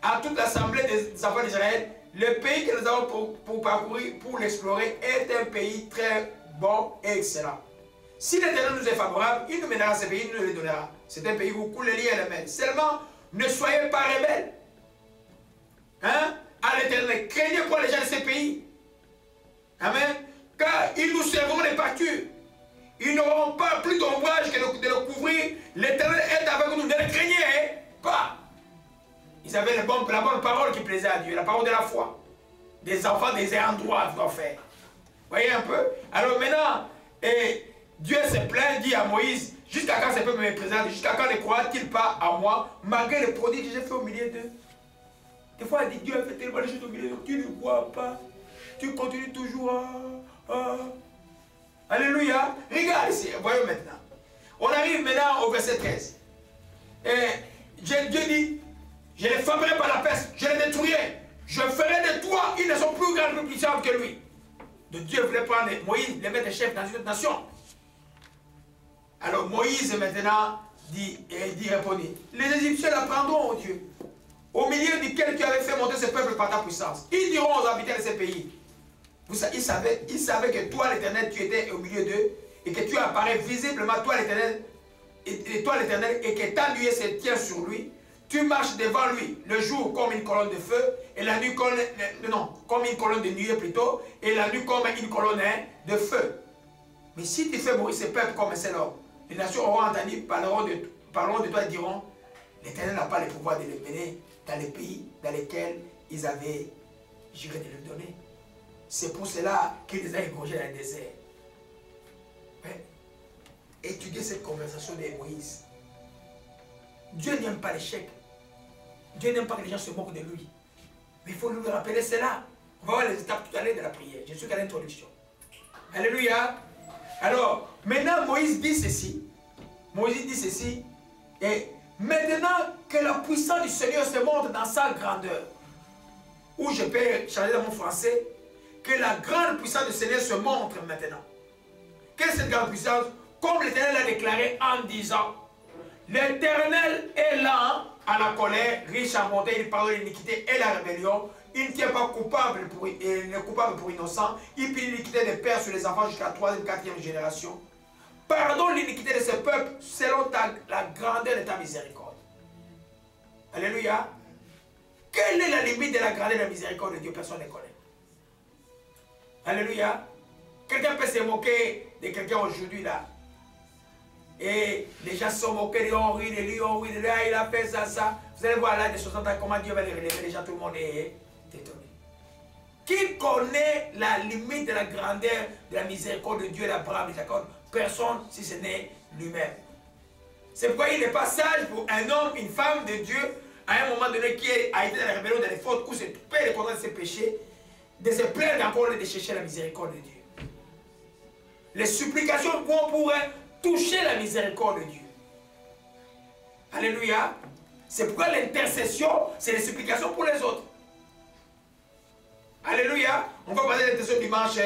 à toute l'assemblée des enfants d'Israël. Le pays que nous avons pour parcourir, pour l'explorer, est un pays très bon et excellent. Si l'Éternel nous est favorable, il nous mènera à ce pays, il nous le donnera. C'est un pays où coule les liens et les mers. Seulement, ne soyez pas rebelles. Hein? À l'Éternel, craignez pour les gens de ces pays. Amen. Car ils nous serviront des pâtures. Ils n'auront pas plus d'ombrage que de le couvrir. L'Éternel est avec nous. Ne le craignez pas. Ils avaient la bonne parole qui plaisait à Dieu, la parole de la foi. Des enfants des ayants droit doivent faire. Vous voyez un peu? Alors maintenant, Dieu se plaint, dit à Moïse, jusqu'à quand ce peuple me présente, jusqu'à quand ne croit-il pas à moi, malgré les prodiges que j'ai fait au milieu d'eux? Des fois, il dit, Dieu a fait tellement de choses au milieu d'eux, tu ne vois pas. Tu continues toujours à... Alléluia. Regarde ici, voyons maintenant. On arrive maintenant au verset 13. Dieu dit, je les frapperai par la peste, je les détruirai. Je ferai de toi, ils ne sont plus grands, plus puissants que lui. Donc Dieu voulait prendre Moïse, les mettre chef dans une autre nation. Alors Moïse maintenant répondit, les Égyptiens l'apprendront au Dieu, au milieu duquel tu avais fait monter ce peuple par ta puissance. Ils diront aux habitants de ces pays, ils savaient que toi l'Éternel, tu étais au milieu d'eux, et que tu apparais visiblement, toi l'Éternel, et que ta nuée se tient sur lui. Tu marches devant lui le jour comme une colonne de feu, et la nuit comme une colonne de nuée plutôt, et la nuit comme une colonne de feu. Mais si tu fais mourir ces peuples comme c'est l'homme, les nations auront entendu, parleront de toi et diront, l'Éternel n'a pas le pouvoir de les mener dans les pays dans lesquels ils avaient juré de les donner. C'est pour cela qu'il les a égorgés dans le désert. Ouais. Étudiez cette conversation de Moïse. Dieu n'aime pas l'échec. Dieu n'aime pas que les gens se moquent de lui. Mais il faut lui rappeler cela. On va voir les étapes tout à l'heure de la prière. Je suis qu'à l'introduction. Alléluia. Alors, maintenant Moïse dit ceci. Moïse dit ceci. Et maintenant que la puissance du Seigneur se montre dans sa grandeur. Ou je peux changer dans mon français. Que la grande puissance du Seigneur se montre maintenant. Quelle est cette grande puissance? Comme l'Éternel l'a déclaré en disant, l'Éternel est lent à la colère, riche en bonté, il pardonne l'iniquité et la rébellion. Il ne tient pas coupable pour innocent. Il punit l'iniquité des pères sur les enfants jusqu'à la 3e, 4e génération. Pardonne l'iniquité de ce peuple selon la grandeur de ta miséricorde. Alléluia. Quelle est la limite de la grandeur de la miséricorde de Dieu? Personne ne connaît. Alléluia. Quelqu'un peut se moquer de quelqu'un aujourd'hui là. Et les gens se sont moqués, ils ont ri de lui, il a fait ça, ça. Vous allez voir là, des 60 ans, comment Dieu va les relever. Les gens, tout le monde est étonné. Qui connaît la limite de la grandeur de la miséricorde de Dieu, la miséricorde? Personne, si ce n'est lui-même. C'est pourquoi il n'est pas sage pour un homme, une femme de Dieu, à un moment donné, qui a été dans la rébellion, dans les fautes, ou se paie les condamnations de ses péchés, de se plaindre encore et de chercher la miséricorde de Dieu. Les supplications vont pour toucher la miséricorde de Dieu. Alléluia. C'est pourquoi l'intercession, c'est les supplications pour les autres. Alléluia. On va parler de l'intercession dimanche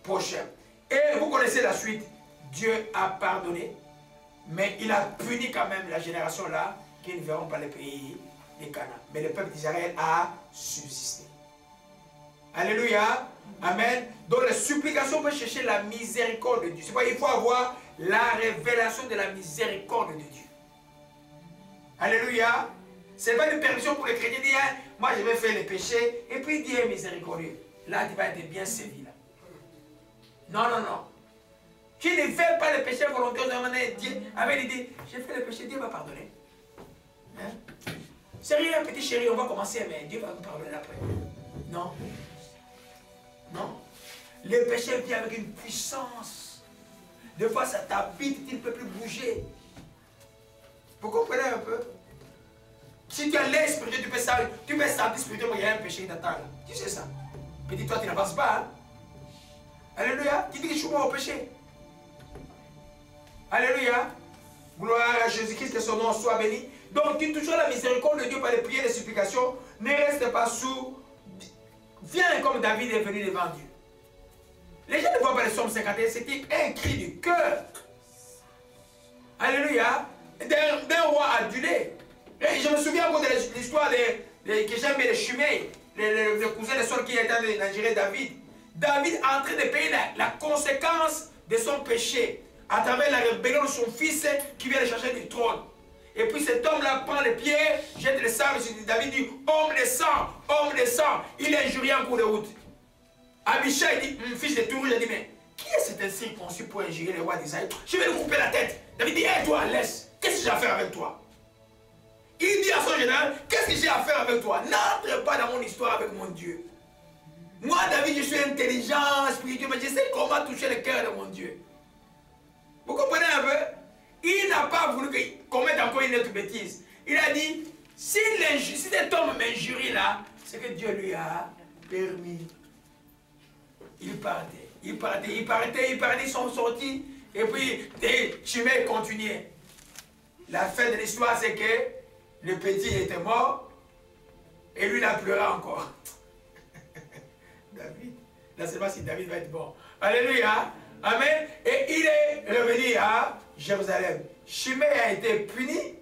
prochain. Et vous connaissez la suite. Dieu a pardonné, mais il a puni quand même la génération là, qui ne verront pas le pays des Canaan. Mais le peuple d'Israël a subsisté. Alléluia. Amen. Donc les supplications peuvent chercher la miséricorde de Dieu. C'est pourquoi il faut avoir la révélation de la miséricorde de Dieu. Alléluia. Ce n'est pas une permission pour les chrétiens de dire, moi je vais faire les péchés, et puis Dieu est miséricordieux. Là, tu vas être bien servi. Là. Non, non, non. Tu ne fais pas les péchés volontairement, Dieu avait l'idée, j'ai fait les péchés, Dieu va pardonner. Hein? C'est rien, petit chéri, on va commencer, mais Dieu va nous pardonner après. Non. Non. Le péché vient avec une puissance. Des fois, ça t'habite, tu ne peux plus bouger. Vous comprenez un peu? Si tu as l'esprit, tu peux sentir spirituellement qu'il y a un péché qui t'attend. Tu sais ça. Petit toi, tu n'avances pas. Hein? Alléluia. Tu dis que je suis mort au péché. Alléluia. Gloire à Jésus-Christ, que son nom soit béni. Donc, tu touches la miséricorde de Dieu par les prières et les supplications. Ne reste pas sous. Viens comme David est venu devant Dieu. Les gens ne voient pas le psaume 51, c'était un cri du cœur. Alléluia. D'un roi adulé. Et je me souviens encore de l'histoire que j'aime les Shimei, le cousin de Saul qui était en gérer David. David est en train de payer la conséquence de son péché à travers la rébellion de son fils qui vient le chercher du trône. Et puis cet homme-là prend les pierres, jette le sable sur David, dit homme de sang, il est injurié en cours de route. Abishai dit, fils de Tourouge, il dit, mais qui est cet incirconcis pour injurer le roi d'Israël? Je vais lui couper la tête. David dit, hé toi, laisse, qu'est-ce que j'ai à faire avec toi? Il dit à son général, qu'est-ce qu'est-ce que j'ai à faire avec toi? N'entre pas dans mon histoire avec mon Dieu. Moi, David, je suis intelligent, spirituel, mais je sais comment toucher le cœur de mon Dieu. Vous comprenez un peu? Il n'a pas voulu commettre encore une autre bêtise. Il a dit, si cet homme m'injurie là, c'est que Dieu lui a permis. Il partait, ils sont sortis, et puis Shimei continuait. La fin de l'histoire, c'est que le petit était mort, et lui, il a pleuré encore. David, là seulement si David va être bon. Alléluia, amen. Et il est revenu à Jérusalem. Shimei a été puni,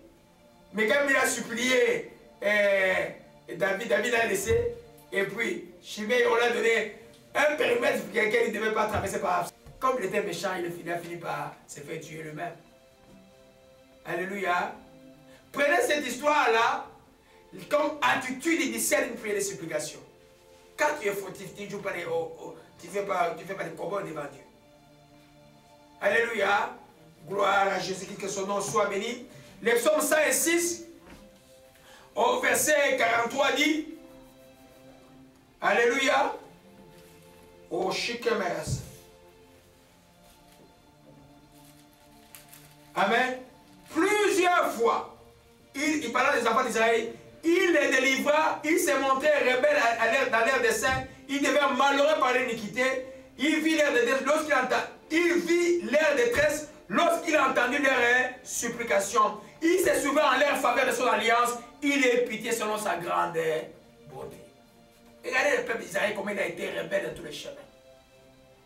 mais quand il a supplié, David a laissé, et puis Shimei, on l'a donné un périmètre pour lequel il ne devait pas traverser par. Comme il était méchant, il a fini par se faire tuer lui-même. Alléluia. Prenez cette histoire-là comme attitude initiale d'une prière de supplication. Quand tu es fautif, tu ne fais pas de combat devant Dieu. Alléluia. Gloire à Jésus-Christ, que son nom soit béni. Le psaume 106, au verset 43 dit, Alléluia. Au Shikemeras. Amen. Plusieurs fois, il parlait des enfants d'Israël, il les délivra, il s'est montré rebelle dans l'air des saints, il devait malheureux par l'iniquité, il vit l'air de détresse lorsqu'il a entendu leur supplication. Il s'est souvenu en leur faveur de son alliance, il est pitié selon sa grande beauté. Regardez le peuple d'Israël, comment il a été rebelle dans tous les chemins.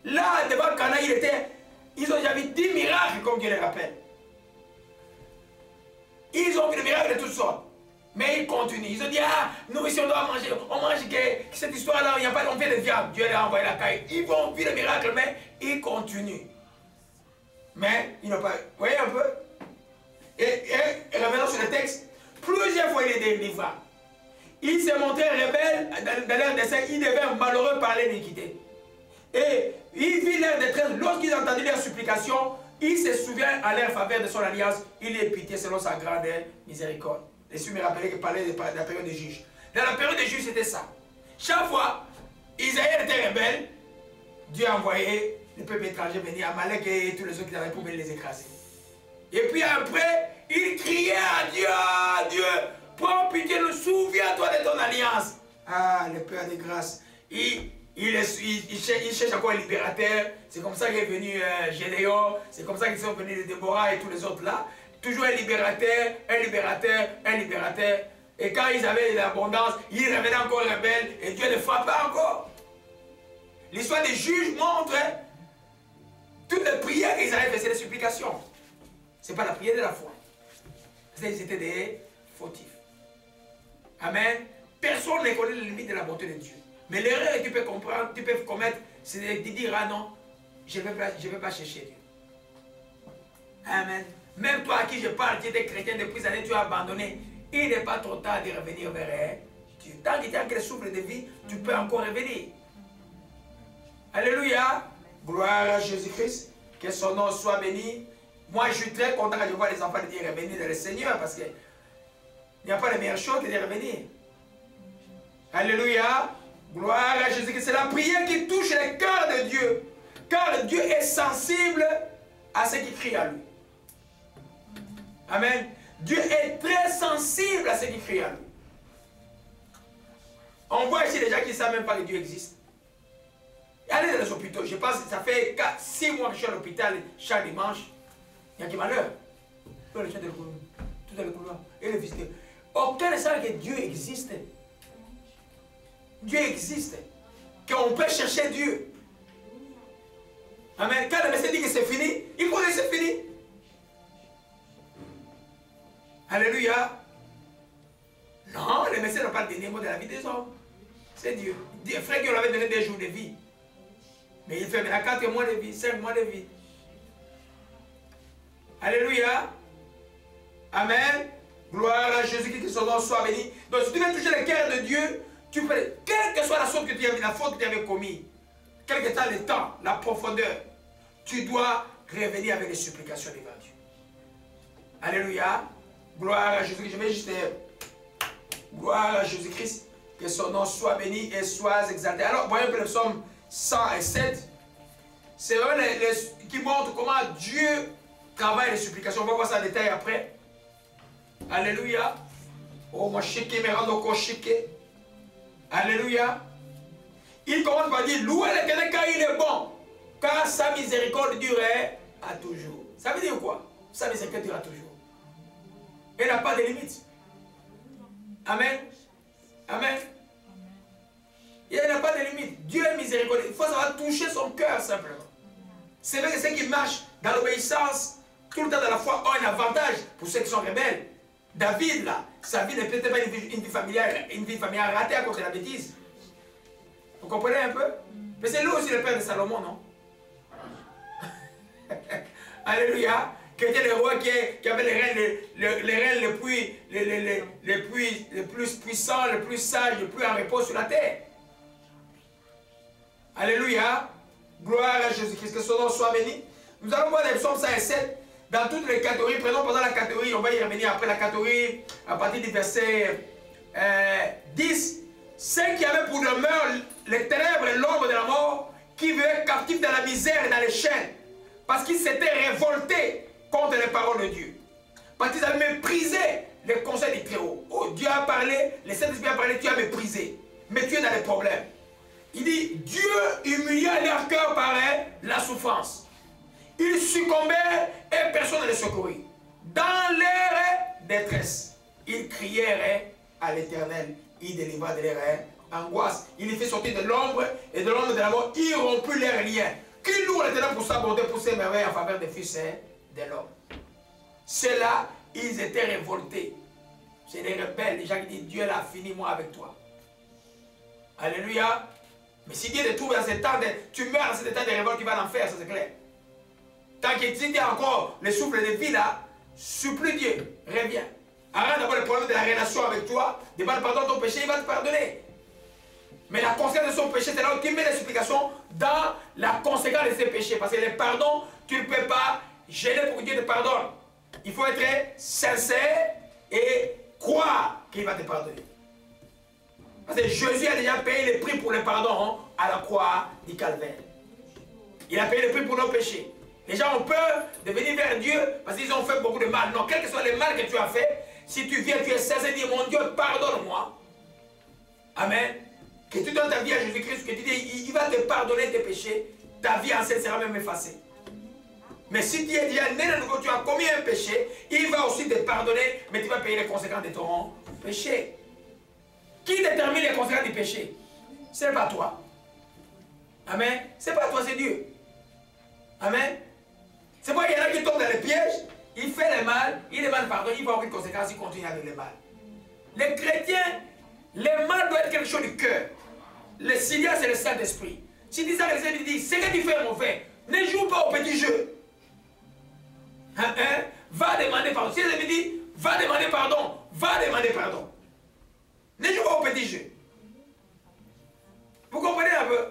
Là, devant Cana, ils ont déjà vu 10 miracles, comme Dieu les rappelle. Ils ont vu des miracles de toutes sortes. Mais ils continuent. Ils ont dit, ah, nous ici on doit manger. On mange que cette histoire-là, il n'y a pas d'enfer de viande. Dieu leur a envoyé la caille. Ils vont vivre des miracles, mais ils continuent. Mais ils n'ont pas. Vous voyez un peu? Et revenons sur le texte. Plusieurs fois il est délivré. Il s'est montré rebelle dans leur dessein. Il devait malheureux par l'iniquité. Et il vit leur détresse. Lorsqu'ils ont entendu leur supplication, il se souvient à leur faveur de son alliance. Il est pitié selon sa grande miséricorde. Les me rappelaient qu'il parlait de la période des juges. Dans la période des juges, c'était ça. Chaque fois, Israël était rebelle, Dieu a envoyé le peuple étranger venir, Amalek et tous les autres qui avaient pour venir les écraser. Et puis après, il criait à Dieu, prends pitié, souviens-toi de ton alliance. Ah, le Père de grâce. Il cherche encore un libérateur. C'est comme ça qu'il est venu Gédéon. C'est comme ça qu'ils sont venus les Déborah et tous les autres là. Toujours un libérateur, un libérateur, un libérateur. Et quand ils avaient de l'abondance, ils revenaient encore rebelles et Dieu les frappait encore. L'histoire des juges montre toutes les prières qu'Israël faisait, des supplications. Ce n'est pas la prière de la foi. C'était des fautifs. Amen. Personne ne connaît les limites de la bonté de Dieu. Mais l'erreur que tu peux comprendre, tu peux commettre, c'est de dire, ah non, je ne vais pas chercher Dieu. Amen. Même toi à qui je parle, qui étais chrétien depuis des années, tu as abandonné. Il n'est pas trop tard de revenir vers Dieu. Tant que tu as quel souffle de vie, tu peux encore revenir. Alléluia. Gloire à Jésus-Christ. Que son nom soit béni. Moi, je suis très content quand je vois les enfants de Dieu revenir dans le Seigneur parce qu'il n'y a pas de meilleure chose que de revenir. Alléluia. Gloire à Jésus-Christ. C'est la prière qui touche le cœur de Dieu. Car Dieu est sensible à ceux qui crient à lui. Amen. Dieu est très sensible à ceux qui crient à lui. On voit ici des gens qui ne savent même pas que Dieu existe. Allez dans les hôpitaux. Je pense que ça fait 6 mois que je suis à l'hôpital chaque dimanche. Il y a des malheurs. Tout dans le couloir. Et le visiter. Aucun ne sait que Dieu existe. Dieu existe. Qu'on peut chercher Dieu. Amen. Quand le médecin dit que c'est fini, il croit que c'est fini. Alléluia. Non, le médecin n'a pas le dernier mot de la vie des hommes. C'est Dieu. Frère qui lui avait donné des jours de vie. Mais il fait maintenant 4 mois de vie, 5 mois de vie. Alléluia. Amen. Gloire à Jésus-Christ, que son nom soit béni. Donc si tu veux toucher le cœur de Dieu, tu peux, quelle que soit la faute que tu avais, la faute que tu avais commise, quel que soit le temps, la profondeur, tu dois revenir avec les supplications devant Dieu. Alléluia. Gloire à Jésus-Christ. Je vais juste Gloire à Jésus-Christ. Que son nom soit béni et soit exalté. Alors, voyons un peu le psaume 107. C'est vraiment qui montre comment Dieu travaille les supplications. On va voir ça en détail après. Alléluia. Oh, mon chiqué, me rend encore chiqué. Alléluia. Il commence par dire, louez l'Éternel car il est bon, car sa miséricorde durait à toujours. Ça veut dire quoi? Sa miséricorde durera toujours. Elle n'a pas de limite. Amen. Amen. Il n'a pas de limite. Dieu est miséricordieux. Il faut savoir toucher son cœur simplement. C'est vrai que ceux qui marchent dans l'obéissance tout le temps dans la foi ont un avantage pour ceux qui sont rebelles. David, là, sa vie n'est peut-être pas une vie familiale ratée à cause de la bêtise. Vous comprenez un peu? Mais c'est lui aussi le père de Salomon, non? Alléluia. Qui était le roi qui avait les reins les plus puissants, les plus sages, les plus en repos sur la terre. Alléluia. Gloire à Jésus-Christ, que son nom soit béni. Nous allons voir les psaumes 107 dans toutes les catégories. Prenons pendant la catégorie, on va y revenir après la catégorie, à partir du verset 10. Ceux qui avaient pour demeure les ténèbres et l'ombre de la mort, qui vivaient captifs dans la misère et dans les chaînes, parce qu'ils s'étaient révoltés contre les paroles de Dieu. Parce qu'ils avaient méprisé les conseils du Très-Haut. Oh, Dieu a parlé, les Saint-Esprit a parlé, tu as méprisé. Mais tu es dans les problèmes. Il dit, Dieu humilia leur cœur par la souffrance. Ils succombaient et personne ne les secourit. Dans leur détresse, ils crièrent à l'Éternel. Il délivra de leur angoisse. Il les fait sortir de l'ombre et de l'ombre de la mort. Il romput leurs liens. Qui loue l'Éternel pour s'aborder pour ses merveilles en faveur des fils de l'homme. Ceux-là, ils étaient révoltés. C'est des rebelles, des gens qui disent, Dieu a fini moi avec toi. Alléluia. Mais si Dieu te trouve dans cet temps, tu meurs dans cet état de révolte, tu vas en enfer, ça c'est clair. Tant que tu as encore le souffle de vie là, supplie Dieu, reviens. Arrête d'avoir le problème de la relation avec toi, demande pardon de ton péché, il va te pardonner. Mais la conséquence de son péché, c'est là où tu mets les supplications dans la conséquence de ses péchés. Parce que les pardons, tu ne peux pas gêner pour que Dieu te pardonne. Il faut être sincère et croire qu'il va te pardonner. Parce que Jésus a déjà payé le prix pour le pardon à la croix du Calvaire. Il a payé le prix pour nos péchés. Les gens ont peur de venir vers Dieu parce qu'ils ont fait beaucoup de mal. Non, quel que soit le mal que tu as fait, si tu viens, tu es sincère et dis, mon Dieu, pardonne-moi. Amen. Que tu donnes ta vie à Jésus-Christ, que tu dis, il va te pardonner tes péchés, ta vie ancienne sera même effacée. Mais si tu es déjà né de nouveau, tu as commis un péché, il va aussi te pardonner, mais tu vas payer les conséquences de ton péché. Qui détermine les conséquences du péché? Ce n'est pas toi. Amen. Ce n'est pas toi, c'est Dieu. Amen. C'est pourquoi il y en a qui tombent dans les pièges, il fait le mal, il demande pardon, il va avoir une conséquence, il continue avec le mal. Les chrétiens, le mal doit être quelque chose du cœur. Le Seigneur, c'est le Saint-Esprit. Si tu dis ça, le Seigneur dit, ce que tu fais, mon frère, ne joue pas au petit jeu. Va demander pardon. Si elle me dit, va demander pardon, va demander pardon. Ne joue pas au petit jeu. Vous comprenez un peu?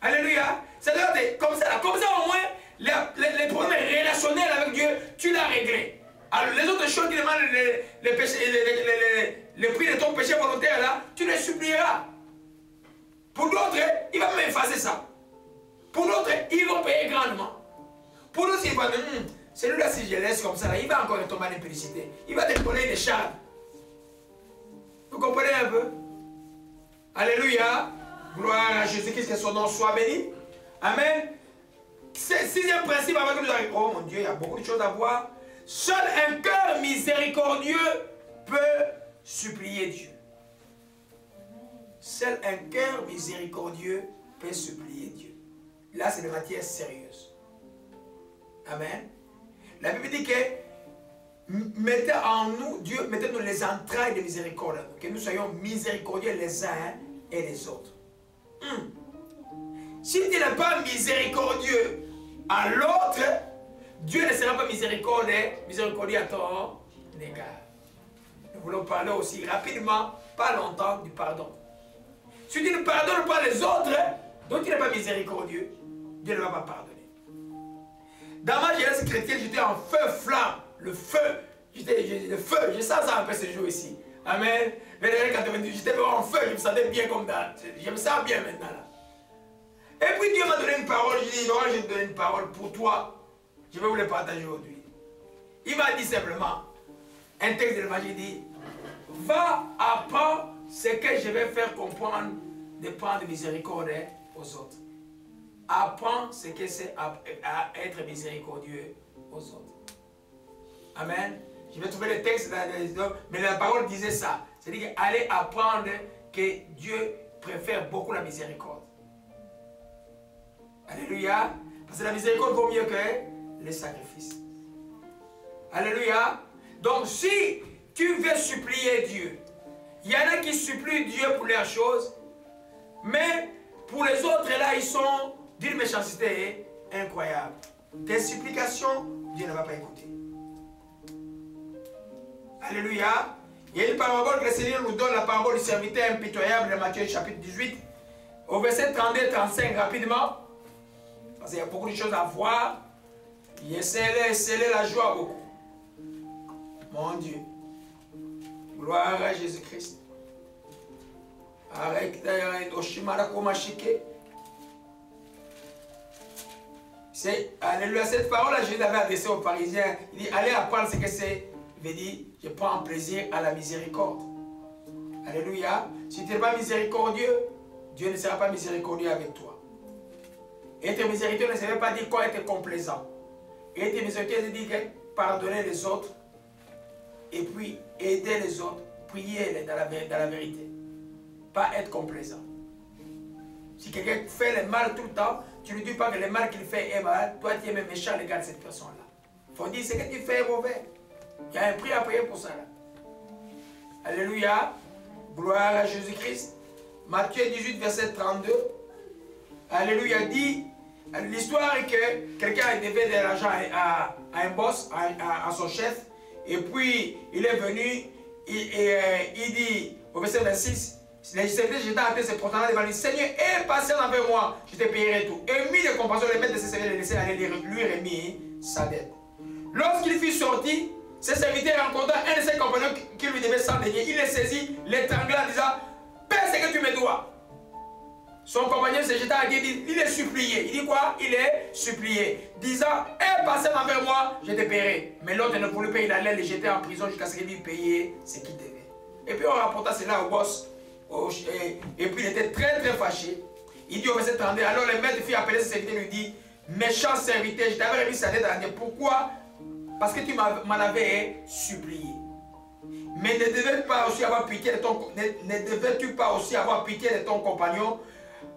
Alléluia. Ça doit être comme ça. Comme ça, au moins, les problèmes relationnels avec Dieu, tu l'as réglé. Alors, les autres choses qui demandent le prix de ton péché volontaire, là, tu les supplieras. Pour d'autres, il va même effacer ça. Pour d'autres, ils vont payer grandement. Pour d'autres, il va dire, celui-là, si je laisse comme ça, là, il va encore tomber en impudicité. Il va te donner des charges. Vous comprenez un peu? Alléluia. Gloire à Jésus-Christ, que son nom soit béni. Amen. C'est sixième principe avec nous. Oh mon Dieu, il y a beaucoup de choses à voir. Seul un cœur miséricordieux peut supplier Dieu. Seul un cœur miséricordieux peut supplier Dieu. Là, c'est une matière sérieuse. Amen. La Bible dit que mettez en nous, Dieu, mettez-nous les entrailles de miséricorde. Que nous soyons miséricordieux les uns et les autres. Si tu n'es pas miséricordieux à l'autre, Dieu ne sera pas miséricordieux à ton égard. Nous voulons parler aussi rapidement, pas longtemps, du pardon. Si tu ne pardonnes pas les autres, donc tu n'es pas miséricordieux, Dieu ne va pas pardonner. Dans ma jeunesse chrétienne, j'étais en feu flamme. Le feu, je sens ça un peu ce jour ici. Amen. Vers 98, j'étais en feu, je me sentais bien comme ça. Je me sens bien maintenant là. Et puis Dieu m'a donné une parole. Je dis, Laurent, je vais te donner une parole pour toi. Je vais vous le partager aujourd'hui. Il m'a dit simplement, un texte de l'évangile dit, va apprendre ce que je vais faire comprendre de prendre miséricorde aux autres. Apprends ce que c'est à être miséricordieux aux autres. Amen. Je vais trouver le texte, mais la parole disait ça. C'est-à-dire allez apprendre que Dieu préfère beaucoup la miséricorde. Alléluia. Parce que la miséricorde vaut mieux que les sacrifices. Alléluia. Donc si tu veux supplier Dieu, il y en a qui supplient Dieu pour leurs choses, mais pour les autres là, ils sont d'une méchanceté incroyable. Tes supplications, Dieu ne va pas écouter. Alléluia. Il y a une parabole que le Seigneur nous donne, la parabole du serviteur impitoyable de Matthieu chapitre 18, au verset 32-35 rapidement. Parce qu'il y a beaucoup de choses à voir. Il scellé la joie beaucoup. Mon Dieu. Gloire à Jésus-Christ. Alléluia. Cette parole-là, je l'avais adressée aux pharisiens. Il dit, allez apprendre ce que c'est. Il dit, je prends plaisir à la miséricorde. Alléluia. Si tu n'es pas miséricordieux, Dieu ne sera pas miséricordieux avec toi. Être miséricordieux ne veut pas dire quoi être complaisant. Être miséricordieux, c'est dire pardonner les autres et puis aider les autres, prier dans la vérité. Pas être complaisant. Si quelqu'un fait le mal tout le temps, tu ne lui dis pas que le mal qu'il fait est mal, toi tu es même méchant à l'égard de cette personne-là. Il faut dire ce que tu fais est mauvais. Il y a un prix à payer pour ça. Là. Alléluia. Gloire à Jésus-Christ. Matthieu 18, verset 32. Alléluia. Dit, l'histoire est que quelqu'un devait de l'argent à un boss, à son chef. Et puis, il est venu, il dit, au verset 26, les serviteurs j'étais en train de se prosterner devant lui. Seigneur, aie patience envers moi, je te payerai tout. Et mis de compassion, le maître de ses serviteurs le laisser aller, lui remis sa dette. Lorsqu'il fut sorti, ses serviteurs rencontrant un de ses compagnons qui lui devait 100 deniers. Il le saisit, l'étrangla en disant, paie ce que tu me dois. Son compagnon se jeta à Dieu, il est supplié. Il dit quoi? Il est supplié. Disant, aie patience envers moi, je te paierai. Mais l'autre ne voulait pas, il allait le jeter en prison jusqu'à ce qu'il lui paye ce qu'il devait. Et puis on rapporta cela au boss. Et puis il était très très fâché. Il dit au verset 32, alors le maître fit appeler ses serviteurs et lui dit, méchant serviteur, je t'avais remis sa dette à Dieu. Pourquoi? Parce que tu m'en avais supplié. Mais ne devais-tu pas aussi avoir pitié de ton compagnon,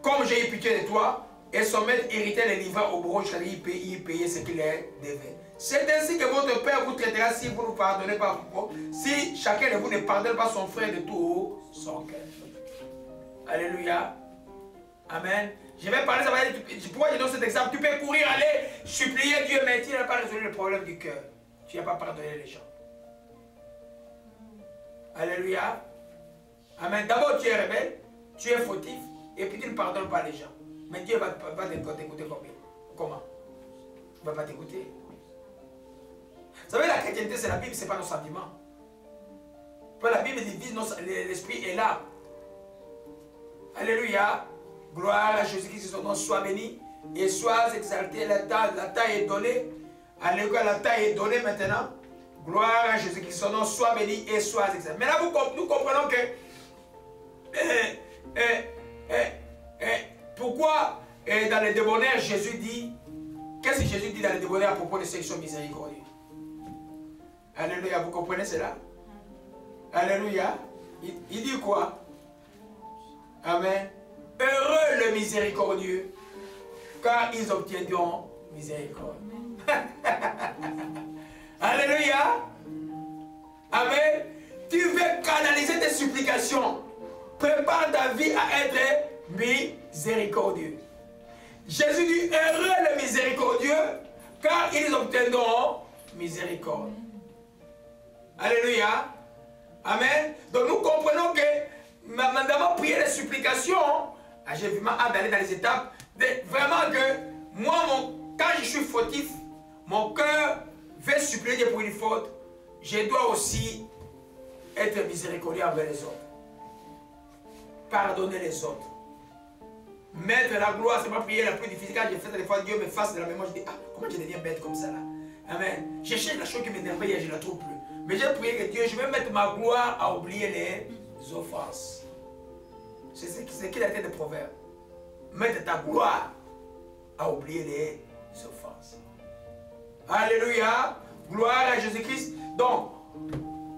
comme j'ai eu pitié de toi? Et son maître irritait les livres au bourreau jusqu'à il payait ce qu'il devait. C'est ainsi que votre Père vous traitera si vous ne pardonnez pas. Si chacun de vous ne pardonne pas son frère de tout son cœur. Alléluia. Amen. Je vais parler, ça va être, pourquoi je donne cet exemple? Tu peux courir, aller supplier Dieu, mais tu n'as pas résolu le problème du cœur. Tu n'as pas pardonné les gens. Alléluia. Amen. D'abord, tu es rebelle, tu es fautif, et puis tu ne pardonnes pas les gens. Mais Dieu va t'écouter comment? Il ne va pas t'écouter. Vous savez, la chrétienté, c'est la Bible, ce n'est pas nos sentiments. La Bible dit l'esprit est là. Alléluia. Gloire à Jésus-Christ, son nom soit béni et soit exalté. La taille est donnée. Alléluia, la taille est donnée maintenant. Gloire à Jésus-Christ, son nom soit béni et soit exalté. Maintenant, nous comprenons que pourquoi dans les débonnaires, Jésus dit, qu'est-ce que Jésus dit dans les débonnaires à propos de ceux qui sont miséricordieux? Alléluia, vous comprenez cela? Alléluia. Il dit quoi? Amen. Heureux le miséricordieux, car ils obtiendront miséricorde. Alléluia. Amen. Tu veux canaliser tes supplications. Prépare ta vie à être miséricordieux. Jésus dit, heureux le miséricordieux, car ils obtiendront miséricorde. Alléluia. Amen. Donc nous comprenons que maintenant prier les supplications, j'ai vraiment hâte d'aller dans les étapes, vraiment que moi, quand je suis fautif, mon cœur veut supplier pour une faute, je dois aussi être miséricordieux envers les autres. Pardonner les autres. Mettre la gloire, c'est ma prière la plus difficile. Quand j'ai fait des fois, Dieu me fasse de la mémoire, je dis, ah, comment je deviens bête comme ça là. Amen. Je cherche la chose qui m'énervait et je ne la trouve plus. Mais j'ai prié que Dieu, je vais mettre ma gloire à oublier les offenses. C'est ce qu'il a été de proverbe. Mettre ta gloire à oublier les offenses. Alléluia. Gloire à Jésus-Christ. Donc,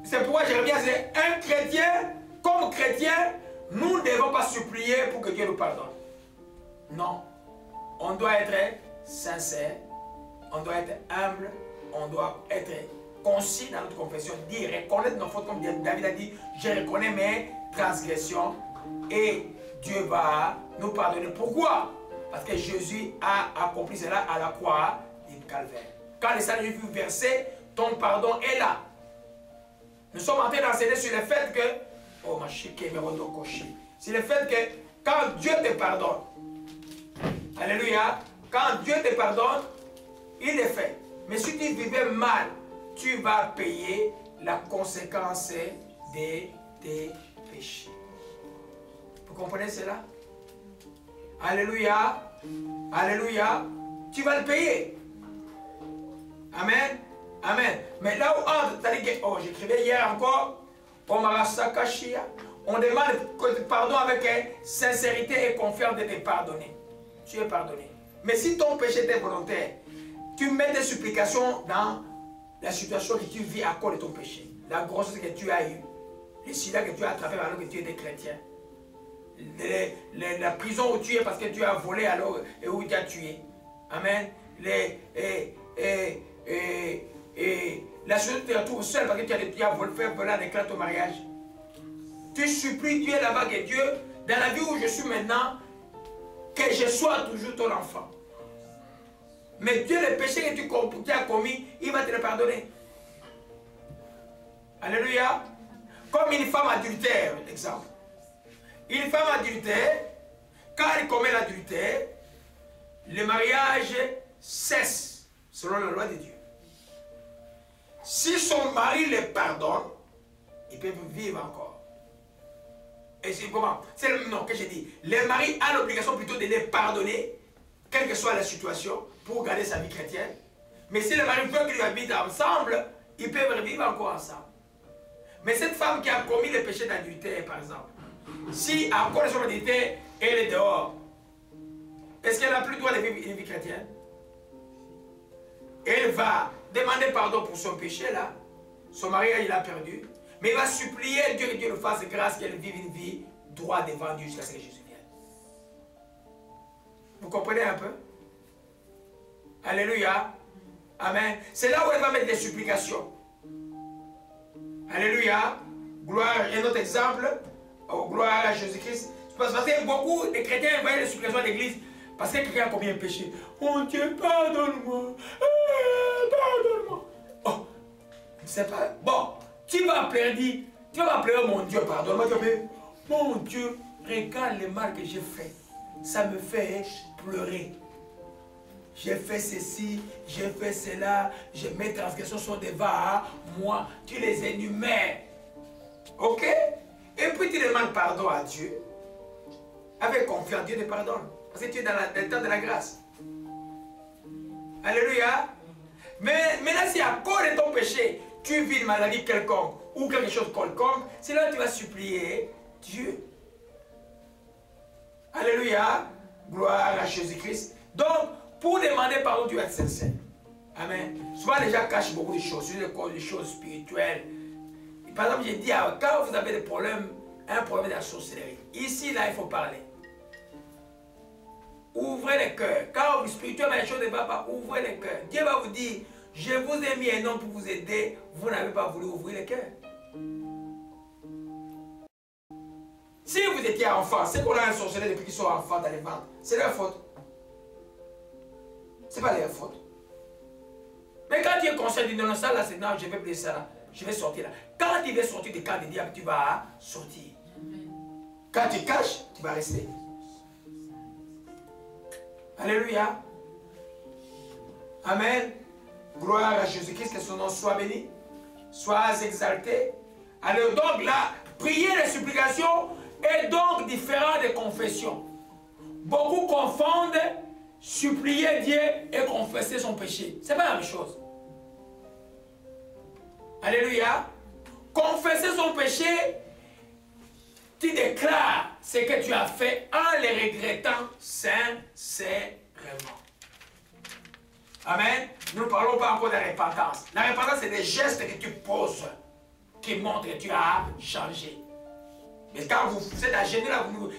c'est pourquoi je reviens, c'est un chrétien, comme chrétien, nous ne devons pas supplier pour que Dieu nous pardonne. Non. On doit être sincère, on doit être humble, on doit être concis dans notre confession, dire, reconnaître nos fautes, comme David a dit, je reconnais mes transgressions et Dieu va nous pardonner. Pourquoi? Parce que Jésus a accompli cela à la croix du calvaire. Quand le Seigneur fut versé, ton pardon est là. Nous sommes en train d'enseigner sur le fait que, oh ma chique, c'est le fait que quand Dieu te pardonne, alléluia, quand Dieu te pardonne, il est fait. Mais si tu vivais mal, tu vas payer la conséquence de tes péchés. Vous comprenez cela? Alléluia. Alléluia. Tu vas le payer. Amen. Amen. Mais là où entre, oh, j'écrivais hier encore, on demande pardon avec sincérité et confiance de te pardonner. Tu es pardonné. Mais si ton péché était volontaire, tu mets tes supplications dans la situation que tu vis à cause de ton péché. La grossesse que tu as eue, les sida que tu as attrapé alors que tu étais chrétien. La prison où tu es parce que tu as volé alors et où tu as tué. Amen. La chose tu te retrouves seul parce que tu as volé, fait voler un éclat au mariage. Tu supplies Dieu là-bas que Dieu, dans la vie où je suis maintenant, que je sois toujours ton enfant. Mais Dieu, le péché que tu as commis, il va te le pardonner. Alléluia. Comme une femme adultère, exemple. Une femme adultère, quand elle commet l'adultère, le mariage cesse selon la loi de Dieu. Si son mari le pardonne, il peut vivre encore. Et c'est comment? C'est le nom que j'ai dit. Le mari a l'obligation plutôt de les pardonner, quelle que soit la situation, pour garder sa vie chrétienne. Mais si le mari veut qu'ils habitent ensemble, ils peuvent vivre encore ensemble. Mais cette femme qui a commis le péché d'adultère, par exemple, si à cause de son adultère, elle est dehors, est-ce qu'elle n'a plus le droit de vivre une vie chrétienne? Elle va demander pardon pour son péché là. Son mari, il a perdu. Mais il va supplier Dieu que Dieu le fasse grâce qu'elle vive une vie droite devant Dieu jusqu'à ce que Jésus vienne. Vous comprenez un peu? Alléluia. Amen. C'est là où elle va mettre des supplications. Alléluia. Gloire. Un autre exemple. Oh, gloire à Jésus-Christ. Parce que beaucoup de chrétiens voient les supplications de l'église parce que quelqu'un a commis un péché. Oh Dieu, pardonne-moi. Pardonne-moi. Oh, c'est pas. Bon, tu vas pleurer, mon Dieu, pardonne-moi. Mon Dieu, regarde le mal que j'ai fait. Ça me fait pleurer. J'ai fait ceci, j'ai fait cela, mes transgressions sont devant moi. Tu les énumères. Ok? Et puis tu demandes pardon à Dieu. Avec confiance, Dieu te pardonne. Parce que tu es dans le temps de la grâce. Alléluia. Mais maintenant, si à cause de ton péché, tu vis une maladie quelconque ou quelque chose quelconque, c'est là que tu vas supplier Dieu. Alléluia. Gloire à Jésus-Christ. Donc, pour demander pardon, tu vas être sincère. Amen. Souvent, les gens cachent beaucoup de choses, sur des choses spirituelles. Par exemple, j'ai dit, quand vous avez des problèmes, un problème de la sorcellerie, ici, là, il faut parler. Ouvrez le cœur. Quand spirituellement, les choses ne vont pas, ouvrez le cœur. Dieu va vous dire, je vous ai mis un homme pour vous aider, vous n'avez pas voulu ouvrir le cœur. Si vous étiez enfant, c'est qu'on a un sorcellerie depuis qu'ils sont enfants dans les ventres, c'est leur faute. Ce n'est pas leur faute. Mais quand tu es conscient de non, ça là, c'est non, je vais blesser ça là, je vais sortir là. Quand tu veux sortir des camps de diable, tu vas sortir. Quand tu caches, tu vas rester. Alléluia. Amen. Gloire à Jésus-Christ, que son nom soit béni, soit exalté. Alors donc la prière et supplication est donc différent des confessions. Beaucoup confondent supplier Dieu et confesser son péché. Ce n'est pas la même chose. Alléluia. Confesser son péché, tu déclares ce que tu as fait en le regrettant sincèrement. Amen. Nous ne parlons pas encore de la repentance. La repentance, c'est des gestes que tu poses qui montrent que tu as changé. Mais quand vous êtes à genoux,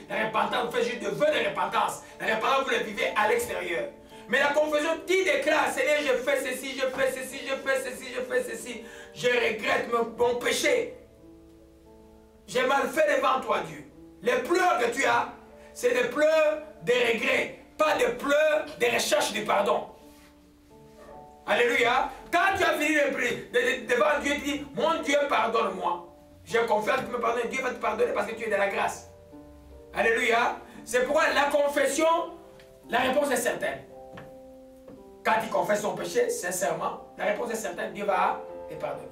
la repentance, vous faites juste de vœux de repentance. La repentance, vous le vivez à l'extérieur. Mais la confession, tu déclares, Seigneur, je fais ceci, je fais ceci, je fais ceci, je fais ceci. Je regrette mon péché. J'ai mal fait devant toi, Dieu. Les pleurs que tu as, c'est des pleurs de regret, pas des pleurs de recherche du pardon. Alléluia. Quand tu as fini de prier devant Dieu, tu dis, mon Dieu, pardonne-moi. J'ai confiance que tu me pardonnes. Dieu va te pardonner parce que tu es de la grâce. Alléluia. C'est pourquoi la confession, la réponse est certaine. Quand il confesse son péché, sincèrement, la réponse est certaine. Dieu va te pardonner.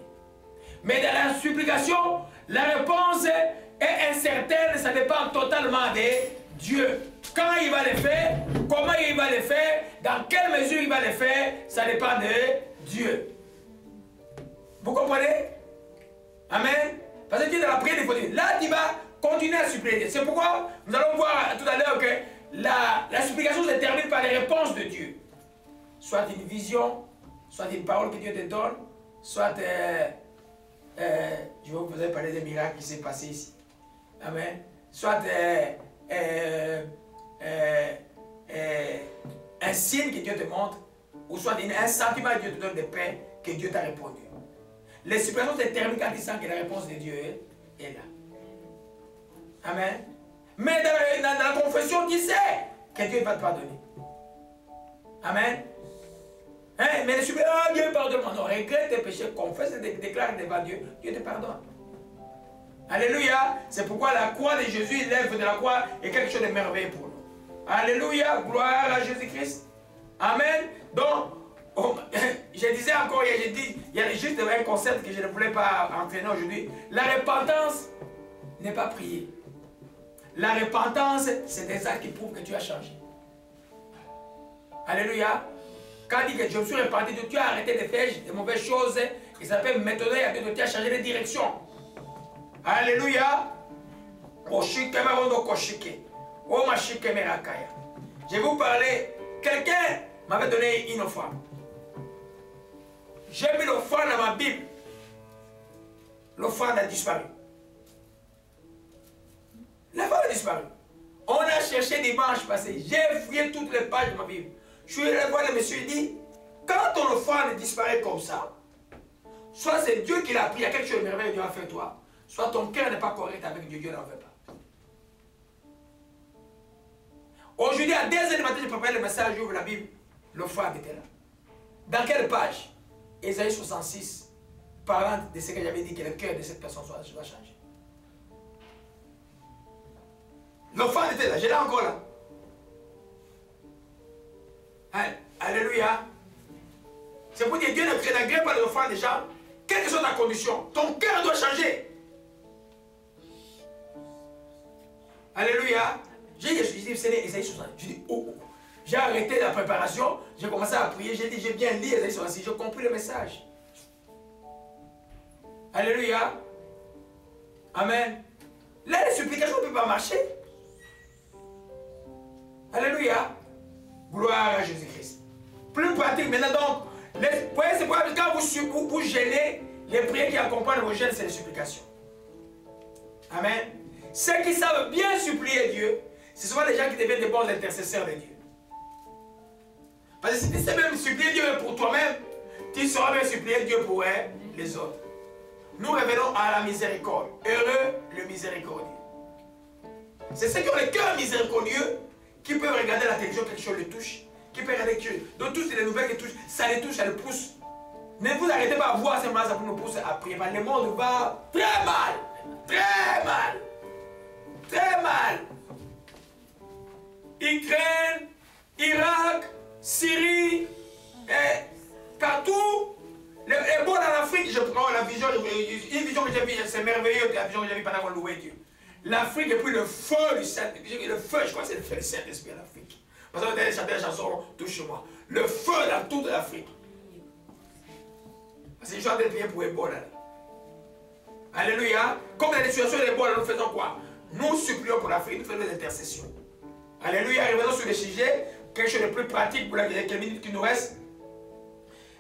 Mais dans la supplication, la réponse est incertaine. Ça dépend totalement de Dieu. Quand il va le faire, comment il va le faire, dans quelle mesure il va le faire, ça dépend de Dieu. Vous comprenez? Amen. Parce que Dieu dans la prière, il faut dire, là tu vas continuer à supplier. C'est pourquoi nous allons voir tout à l'heure que la supplication se termine par les réponses de Dieu. Soit une vision, soit une parole que Dieu te donne, soit, je vais vous parler des miracles qui s'est passé ici. Amen. Soit un signe que Dieu te montre, ou soit un sentiment que Dieu te donne de paix, que Dieu t'a répondu. Les supplications se terminent quand il sent que la réponse de Dieu est là. Amen. Mais dans la confession, tu sais que Dieu va te pardonner. Amen. Hein? Mais les supplications, oh, Dieu pardonne-moi. Non, regrette tes péchés, confesse et déclare devant Dieu, Dieu te pardonne. Alléluia. C'est pourquoi la croix de Jésus, l'œuvre de la croix est quelque chose de merveilleux pour nous. Alléluia. Gloire à Jésus-Christ. Amen. Donc, je disais encore, j'ai dit, il y a juste un concept que je ne voulais pas entraîner aujourd'hui. La repentance n'est pas prier. La repentance, c'est des actes qui prouvent que tu as changé. Alléluia. Quand il dit que je me suis repenti, tu as arrêté de faire de mauvaises choses, il s'appelle méthode, tu as changé de direction. Alléluia. Je vais vous parler. Quelqu'un m'avait donné une offrande. J'ai mis l'offrande dans ma Bible. L'offrande a disparu. L'offrande a disparu. On a cherché dimanche passé. J'ai fouillé toutes les pages de ma Bible. Je suis allé voir le monsieur et dit, quand ton offrande disparaît comme ça, soit c'est Dieu qui l'a pris, il y a quelque chose de merveilleux que Dieu a fait toi, soit ton cœur n'est pas correct avec Dieu, Dieu n'en veut pas. Aujourd'hui, à 2h du matin, je prépare le message, j'ouvre la Bible, l'offrande était là. Dans quelle page? Ésaïe 66, parlant de ce que j'avais dit, que le cœur de cette personne doit changer. L'offrande était là, je l'ai encore là. Alléluia. C'est pour dire que Dieu ne n'agrée pas les offrandes des gens. Quelle que soit ta condition, ton cœur doit changer. Alléluia. J'ai dit, c'est Ésaïe 66. Je dis, oh. J'ai arrêté la préparation, j'ai commencé à prier, j'ai dit, j'ai bien lu Ésaïe 66, j'ai compris le message. Alléluia. Amen. Là, les supplications ne peuvent pas marcher. Alléluia. Gloire à Jésus-Christ. Plus pratique maintenant, donc, c'est pourquoi quand vous gênez, les prières qui accompagnent vos gênes, c'est les supplications. Amen. Ceux qui savent bien supplier Dieu, c'est souvent les gens qui deviennent des bons intercesseurs de Dieu. Parce que si tu sais même supplier Dieu pour toi-même, tu sauras même supplier Dieu pour les autres. Nous revenons à la miséricorde. Heureux le miséricordieux. C'est ceux qui ont le cœur miséricordieux qui peuvent regarder la télévision, quelque chose les touche, qui peuvent regarder quelque chose. Donc tous les nouvelles qui touchent, ça les touche, ça les pousse. Ne vous arrêtez pas à voir seulement ça pour nous pousser à prier. Le monde va très mal. Très mal. Très mal. Ukraine, Irak, Syrie, et partout. Et bon, en Afrique, je prends la vision, une vision vision que j'ai vue, c'est merveilleux, la vision que j'ai vue pendant qu'on louait Dieu. L'Afrique est pris le feu du Saint-Esprit. Le feu, je crois que c'est le feu du Saint-Esprit en Afrique. Parce que vous avez chanté la chanson Touche-moi. Le feu dans toute l'Afrique. Parce que je suis en train de prier pour Ebola. Alléluia. Comme dans les situations d'Ebola, nous faisons quoi? Nous supplions pour l'Afrique, nous faisons des intercessions. Alléluia. Revenons sur le sujet. Quelque chose de plus pratique pour la quelques minutes qui nous restent.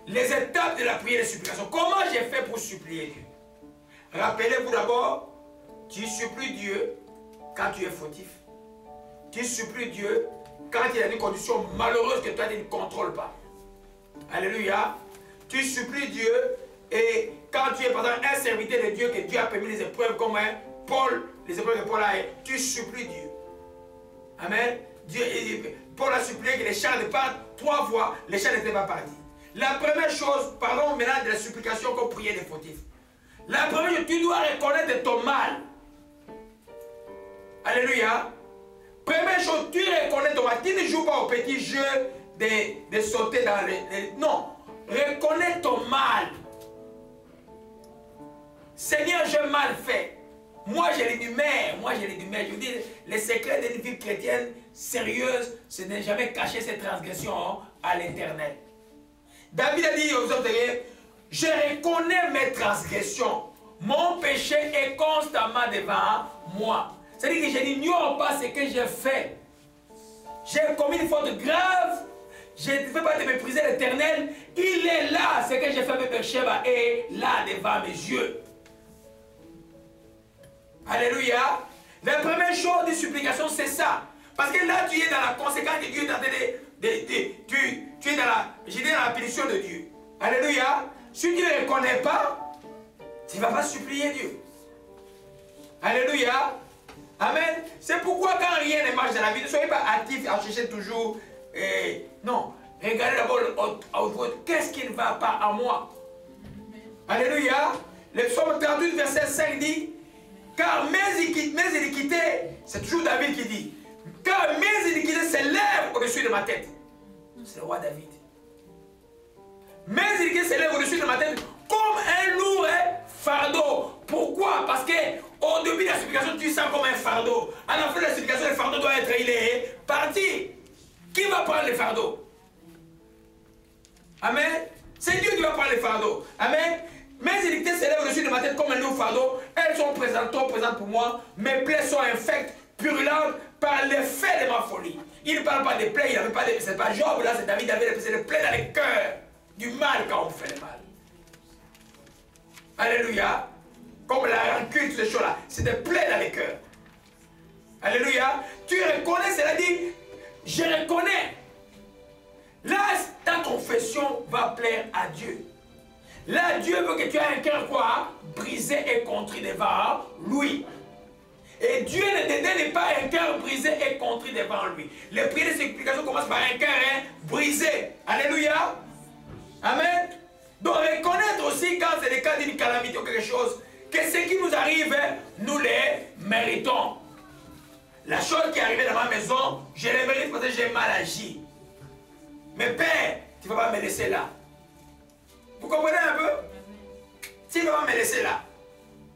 Les étapes de la prière et de supplication. Comment j'ai fait pour supplier Dieu? Rappelez-vous d'abord, tu supplies Dieu quand tu es fautif. Tu supplies Dieu quand il y a une condition malheureuse que toi tu ne contrôles pas. Alléluia. Tu supplies Dieu et quand tu es par exemple un serviteur de Dieu, que Dieu a permis les épreuves comme Paul, les épreuves de Paul a, tu supplies Dieu. Amen. Paul a supplié que les chars partent 3 fois, les chars n'étaient pas partis. La première chose, parlons maintenant de la supplication comme prière des fautifs. La première chose, tu dois reconnaître ton mal. Alléluia. Première chose, tu reconnais ton mal. Tu ne joues pas au petit jeu de sauter dans les... Non. Reconnais ton mal. Seigneur, j'ai mal fait. Moi, je l'énumère. Je vous dis, les secrets d'une vie chrétienne sérieuse, ce n'est jamais cacher ses transgressions à l'Éternel. David a dit aux autres, je reconnais mes transgressions. Mon péché est constamment devant moi. C'est-à-dire que je n'ignore pas ce que j'ai fait. J'ai commis une faute grave. Je ne veux pas te mépriser l'Éternel. Il est là. Ce que j'ai fait avec Bersheba est là devant mes yeux. Alléluia. La première chose de supplication, c'est ça. Parce que là, tu es dans la conséquence de Dieu. Tu es dans la punition de Dieu. Alléluia. Si tu ne reconnais pas, tu ne vas pas supplier Dieu. Alléluia. Amen. C'est pourquoi quand rien ne marche dans la vie, ne soyez pas actifs à chercher toujours. Non. Regardez d'abord au votre. Qu'est-ce qui ne va pas en moi? Alléluia. Le psaume 38, verset 5 dit, car mes iniquités, c'est toujours David qui dit, car mes iniquités s'élèvent au-dessus de ma tête. C'est le roi David. Mes iniquités s'élèvent au-dessus de ma tête comme un lourd fardeau. Pourquoi? Parce qu'au début de la supplication, tu sens comme un fardeau. À la fin de la supplication, le fardeau doit être, il est parti. Qui va prendre le fardeau? Amen. C'est Dieu qui va prendre le fardeau. Amen. Mes iniquités s'élèvent au-dessus de ma tête comme un lourd fardeau. Elles sont présentes pour moi. Mes plaies sont infectes, purulentes par l'effet de ma folie. Il ne parle pas des plaies, il n'avait pas de... C'est pas Job, là, c'est David, c'est des plaies dans les cœurs. Du mal quand on fait le mal. Alléluia. Comme la rancune, toutes ces choses-là. C'est des plaies dans les cœurs. Alléluia. Tu reconnais, cela dit, je reconnais. Là, ta confession va plaire à Dieu. Là, Dieu veut que tu aies un cœur quoi? Brisé et contrit devant lui. Et Dieu ne te donne pas un cœur brisé et contrit devant lui. Les prières de supplication commencent par un cœur brisé. Alléluia. Amen. Donc reconnaître aussi quand c'est le cas d'une calamité ou quelque chose, que ce qui nous arrive, nous les méritons. La chose qui est arrivée dans ma maison, je les mérite parce que j'ai mal agi. Mais Père, tu ne vas pas me laisser là. Vous comprenez un peu? Tu ne vas pas me laisser là.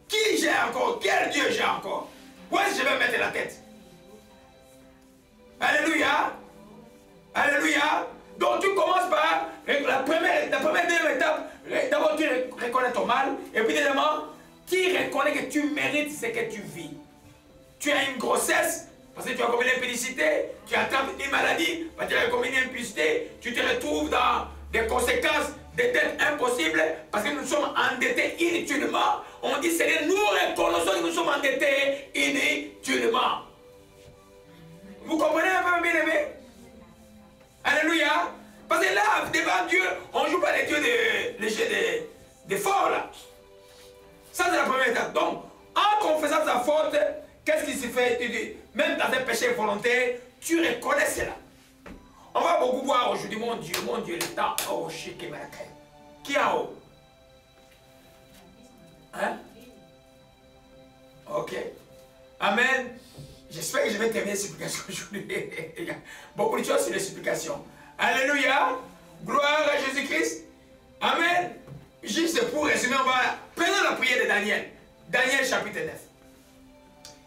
Qui j'ai encore? Quel Dieu j'ai encore? Où est-ce que je vais mettre la tête? Alléluia. Alléluia. Donc tu commences par la première étape. D'abord tu reconnais ton mal. Et puis deuxièmement, tu reconnais que tu mérites ce que tu vis. Tu as une grossesse, parce que tu as commis l'impudicité. Tu attrapes une maladie, parce que tu as commis l'impudicité. Tu te retrouves dans des conséquences de dettes impossibles, parce que nous sommes endettés inutilement. On dit, Seigneur, nous reconnaissons que nous sommes endettés inutilement. Vous comprenez un peu, bien aimé? Alléluia. Parce que là, devant Dieu, on ne joue pas les dieux des forts là. Ça, c'est la première étape. Donc, en confessant sa faute, qu'est-ce qui se fait? Même dans un péché volontaire, tu reconnais cela. On va beaucoup voir aujourd'hui, mon Dieu, le temps. Oh, chic et malakai. Qui est en haut? Hein? Ok. Amen. J'espère que je vais terminer les supplications aujourd'hui. Il y a beaucoup de choses sur les supplications. Alléluia. Gloire à Jésus-Christ. Amen. Juste pour résumer, on va prendre la prière de Daniel. Daniel chapitre 9.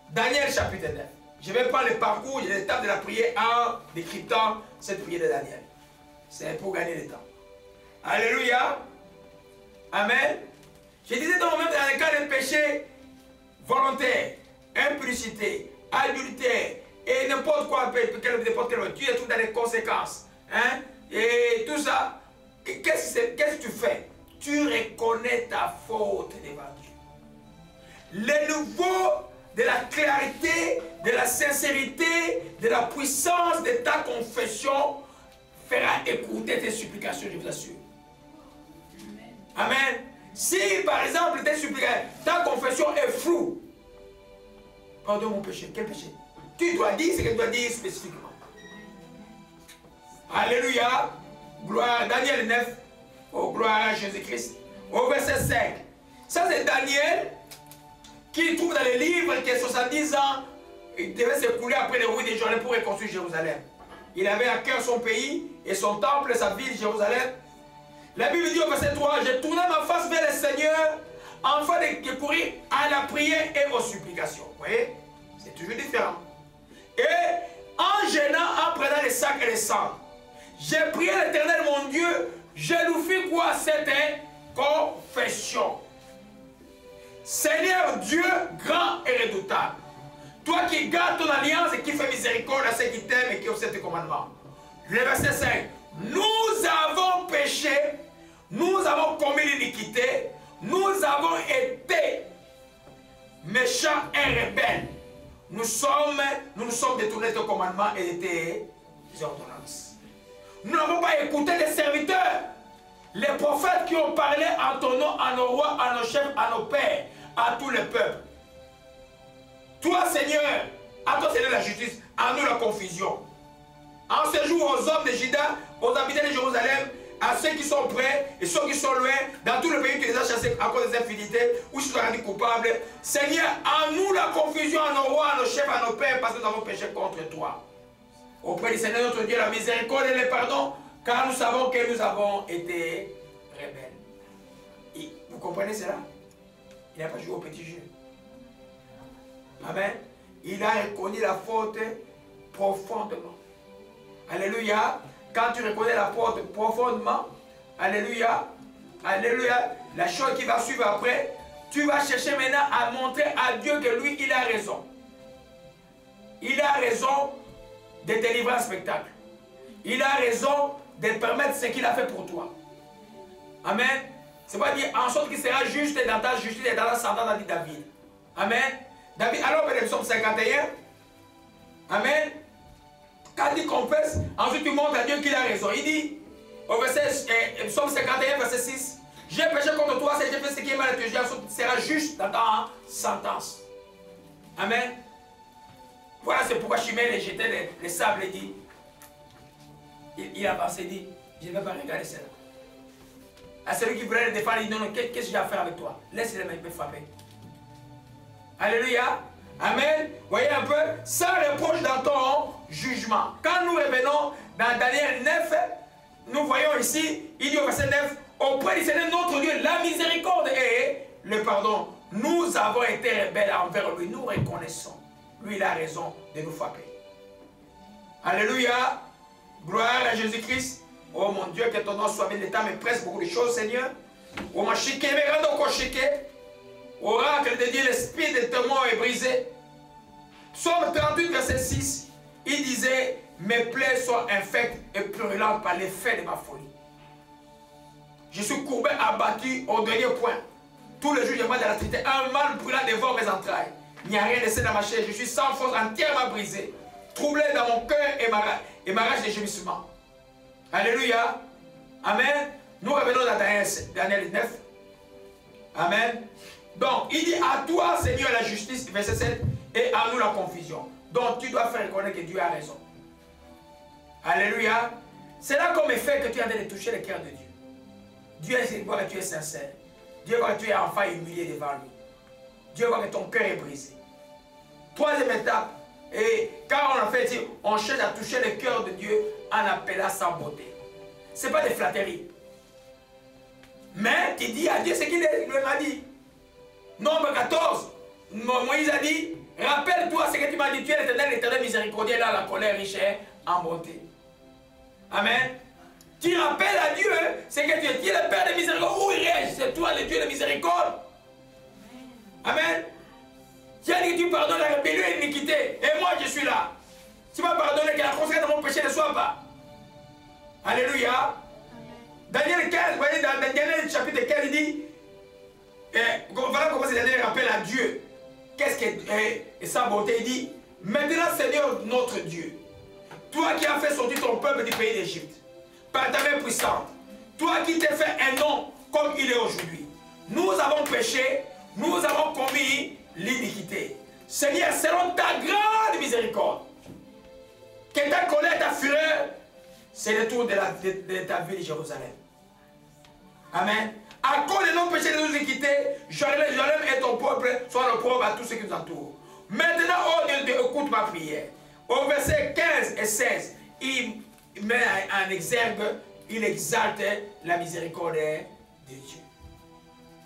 Daniel chapitre 9. Je vais prendre le parcours et l'étape de la prière en décryptant cette prière de Daniel. C'est pour gagner le temps. Alléluia. Amen. Je disais dans le même dans le cas de péché volontaire, impudicité, adultère et n'importe quoi, n'importe quel tu es tout dans les conséquences. Hein? Et tout ça, qu'est-ce que tu fais? Tu reconnais ta faute devant Dieu. Le niveau de la clarté, de la sincérité, de la puissance de ta confession fera écouter tes supplications, je vous assure. Amen. Si par exemple tes supplications, ta confession est floue, pardonne mon péché, quel péché? Tu dois dire ce que tu dois dire spécifiquement. Alléluia. Gloire à Daniel 9. Oh, gloire à Jésus-Christ. Au verset 5. Ça c'est Daniel qui trouve dans les livres que 70 ans il devait s'écouler après les ruines de Jordan pour reconstruire Jérusalem. Il avait à cœur son pays et son temple, sa ville, Jérusalem. La Bible dit au verset 3, j'ai tourné ma face vers le Seigneur afin de courir à la prière et aux supplications. Vous voyez, c'est toujours différent. Et en gênant, en prenant les sacs et les cendres, j'ai prié l'Éternel mon Dieu, je lui fis quoi? C'était confession. Seigneur Dieu grand et redoutable, toi qui gardes ton alliance et qui fais miséricorde à ceux qui t'aiment et qui observent tes commandements. Le verset 5. Nous avons péché, nous avons commis l'iniquité, nous avons été méchants et rebelles. Nous nous sommes détournés de tes commandements et de tes ordonnances. Nous n'avons pas écouté les serviteurs, les prophètes qui ont parlé en ton nom à nos rois, à nos chefs, à nos pères, à tous les peuples. Toi, Seigneur, à toi, Seigneur, la justice, à nous la confusion. En ce jour, aux hommes de Juda, aux habitants de Jérusalem, à ceux qui sont près et ceux qui sont loin, dans tout le pays qui les a chassés à cause des infidélités, où ils sont rendus coupables. Seigneur, à nous la confusion, à nos rois, à nos chefs, à nos pères, parce que nous avons péché contre toi. Auprès du Seigneur notre Dieu, la miséricorde et le pardon, car nous savons que nous avons été rebelles. Et vous comprenez cela? Il n'a pas joué au petit jeu. Amen. Il a reconnu la faute profondément. Alléluia. Quand tu reconnais la faute profondément, alléluia, alléluia, la chose qui va suivre après, tu vas chercher maintenant à montrer à Dieu que lui, il a raison. Il a raison de te livrer un spectacle. Il a raison de permettre ce qu'il a fait pour toi. Amen. C'est pas dire en sorte qu'il sera juste dans ta justice et dans ta sentence, a dit David. Amen. David, alors le psaume 51. Amen. Quand il confesse, ensuite tu montres à Dieu qu'il a raison. Il dit, au verset, psaume 51, verset 6, j'ai péché contre toi, j'ai fait ce qui est mal à tes yeux, tu seras juste dans ta sentence. Amen. Voilà, c'est pourquoi Chimène jetait les sables et dit, il a pensé, il dit, je ne vais pas regarder cela. À celui qui voulait le défendre, il dit, non, qu'est-ce que j'ai à faire avec toi? Laisse-les me frapper. Alléluia. Amen. Voyez un peu, sans reproche dans ton jugement. Quand nous revenons dans Daniel 9, nous voyons ici, il dit au verset 9, auprès du Seigneur notre Dieu, la miséricorde et le pardon. Nous avons été rebelles envers lui, nous reconnaissons. Lui, il a raison de nous frapper. Alléluia. Gloire à Jésus-Christ. Oh mon Dieu, que ton nom soit béni. L'État me presse beaucoup de choses, Seigneur. Oh ma chique, me rende au chique. Oracle de Dieu, l'esprit de témoin est brisé. Psaume 38, verset 6, il disait, mes plaies sont infectes et purulentes par l'effet de ma folie. Je suis courbé, abattu au dernier point. Tous les jours, je vois de la tristesse. Un mal brûlant dévore mes entrailles. Il n'y a rien laissé dans ma chair. Je suis sans force, entièrement brisé. Troublé dans mon cœur et ma rage de gémissement. Alléluia. Amen. Nous revenons dans Daniel 9. Amen. Donc, il dit à toi, Seigneur, la justice, verset 7, et à nous la confusion. Donc, tu dois faire reconnaître que Dieu a raison. Alléluia. C'est là comme effet que tu es en train de toucher le cœur de Dieu. Dieu voit que tu es sincère. Dieu voit que tu es enfin humilié devant lui. Dieu voit que ton cœur est brisé. Troisième étape, et quand on a fait, on cherche à toucher le cœur de Dieu en appelant sa beauté. Ce n'est pas des flatteries. Mais tu dis à Dieu ce qu'il lui a dit. Nombre 14, Moïse a dit, rappelle-toi ce que tu m'as dit, tu es l'Éternel miséricordieux, là, la colère riche en bonté. Amen. Tu rappelles à Dieu ce que tu es. Tu es le Père de miséricorde. Où il règne? C'est toi le Dieu de miséricorde. Amen. Tu as dit que tu pardonnes la rébellion et l'iniquité. Et moi je suis là. Tu m'as pardonné que la conséquence de mon péché ne soit pas. Alléluia. Daniel 15, vous voyez, dans Daniel chapitre 15, il dit, voilà comment c'est Daniel rappelle à Dieu. Qu'est-ce que, et sa bonté, il dit, maintenant Seigneur notre Dieu, toi qui as fait sortir ton peuple du pays d'Égypte, par ta main puissante, toi qui t'es fait un nom comme il est aujourd'hui, nous avons péché, nous avons commis l'iniquité. Seigneur, selon ta grande miséricorde, que ta colère, ta fureur, c'est le tour de ta ville de Jérusalem. Amen. À cause de nos péchés et de nos iniquités, Jérusalem et ton peuple soient l'opprobre à tous ceux qui nous entourent. Maintenant, oh Dieu, écoute ma prière. Au verset 15 et 16, il met en exergue, il exalte la miséricorde de Dieu.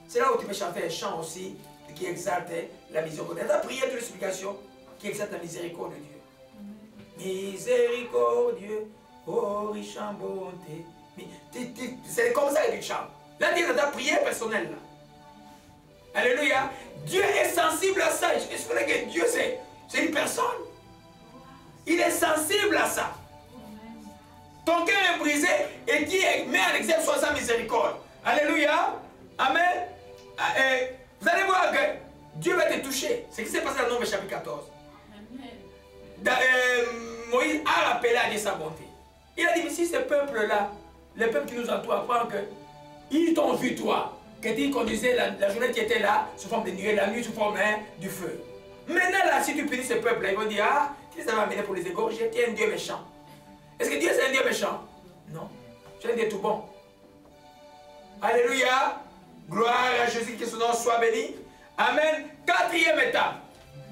C'est là où tu peux chanter un chant aussi qui exalte la miséricorde. La prière de l'explication qui exalte la miséricorde de Dieu. Miséricordieux, oh riche en bonté. C'est comme ça que tu chantes. Là, tu es dans ta prière personnelle. Là. Alléluia. Dieu est sensible à ça. Je sais que Dieu, c'est une personne. Il est sensible à ça. Ton cœur est brisé et qui met en exergue sur sa miséricorde. Alléluia. Amen. Vous allez voir que Dieu va te toucher. C'est ce qui s'est passé dans le Nombre chapitre 14. Moïse a rappelé à Dieu sa bonté. Il a dit, mais si ce peuple-là, le peuple qui nous entoure, apprend que ils t'ont vu toi, que tu conduisais la journée qui était là sous forme de nuée, la nuit sous forme du feu. Maintenant là, si tu punis ce peuple-là, ils vont dire, ah, qui ça va amener pour les égorger? Tu es un Dieu méchant. Est-ce que Dieu c'est un Dieu méchant? Non. Tu es un Dieu tout bon. Alléluia. Gloire à Jésus, que son nom soit béni. Amen. Quatrième étape.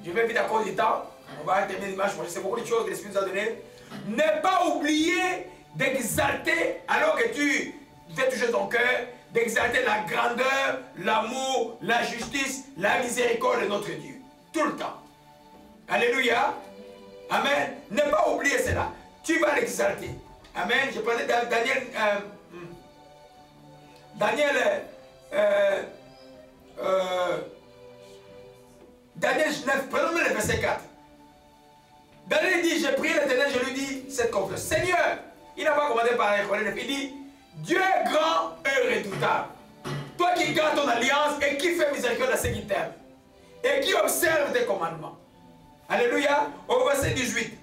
Je vais vite à cause du temps. On va terminer l'image. C'est beaucoup de choses que l'Esprit nous a données. Ne pas oublier d'exalter, alors que tu fais toucher ton cœur, d'exalter la grandeur, l'amour, la justice, la miséricorde de notre Dieu. Tout le temps. Alléluia. Amen. Ne pas oublier cela. Tu vas l'exalter. Amen. Je prenais Daniel. Daniel 9, prenons-le le verset 4. Daniel dit, j'ai prié l'Éternel, je lui dis cette confiance. Seigneur, il n'a pas commandé par les collègues, il dit, Dieu est grand et redoutable. Toi qui gardes ton alliance et qui fais miséricorde à ceux qui t'aiment et qui observe tes commandements. Alléluia. Au verset 18.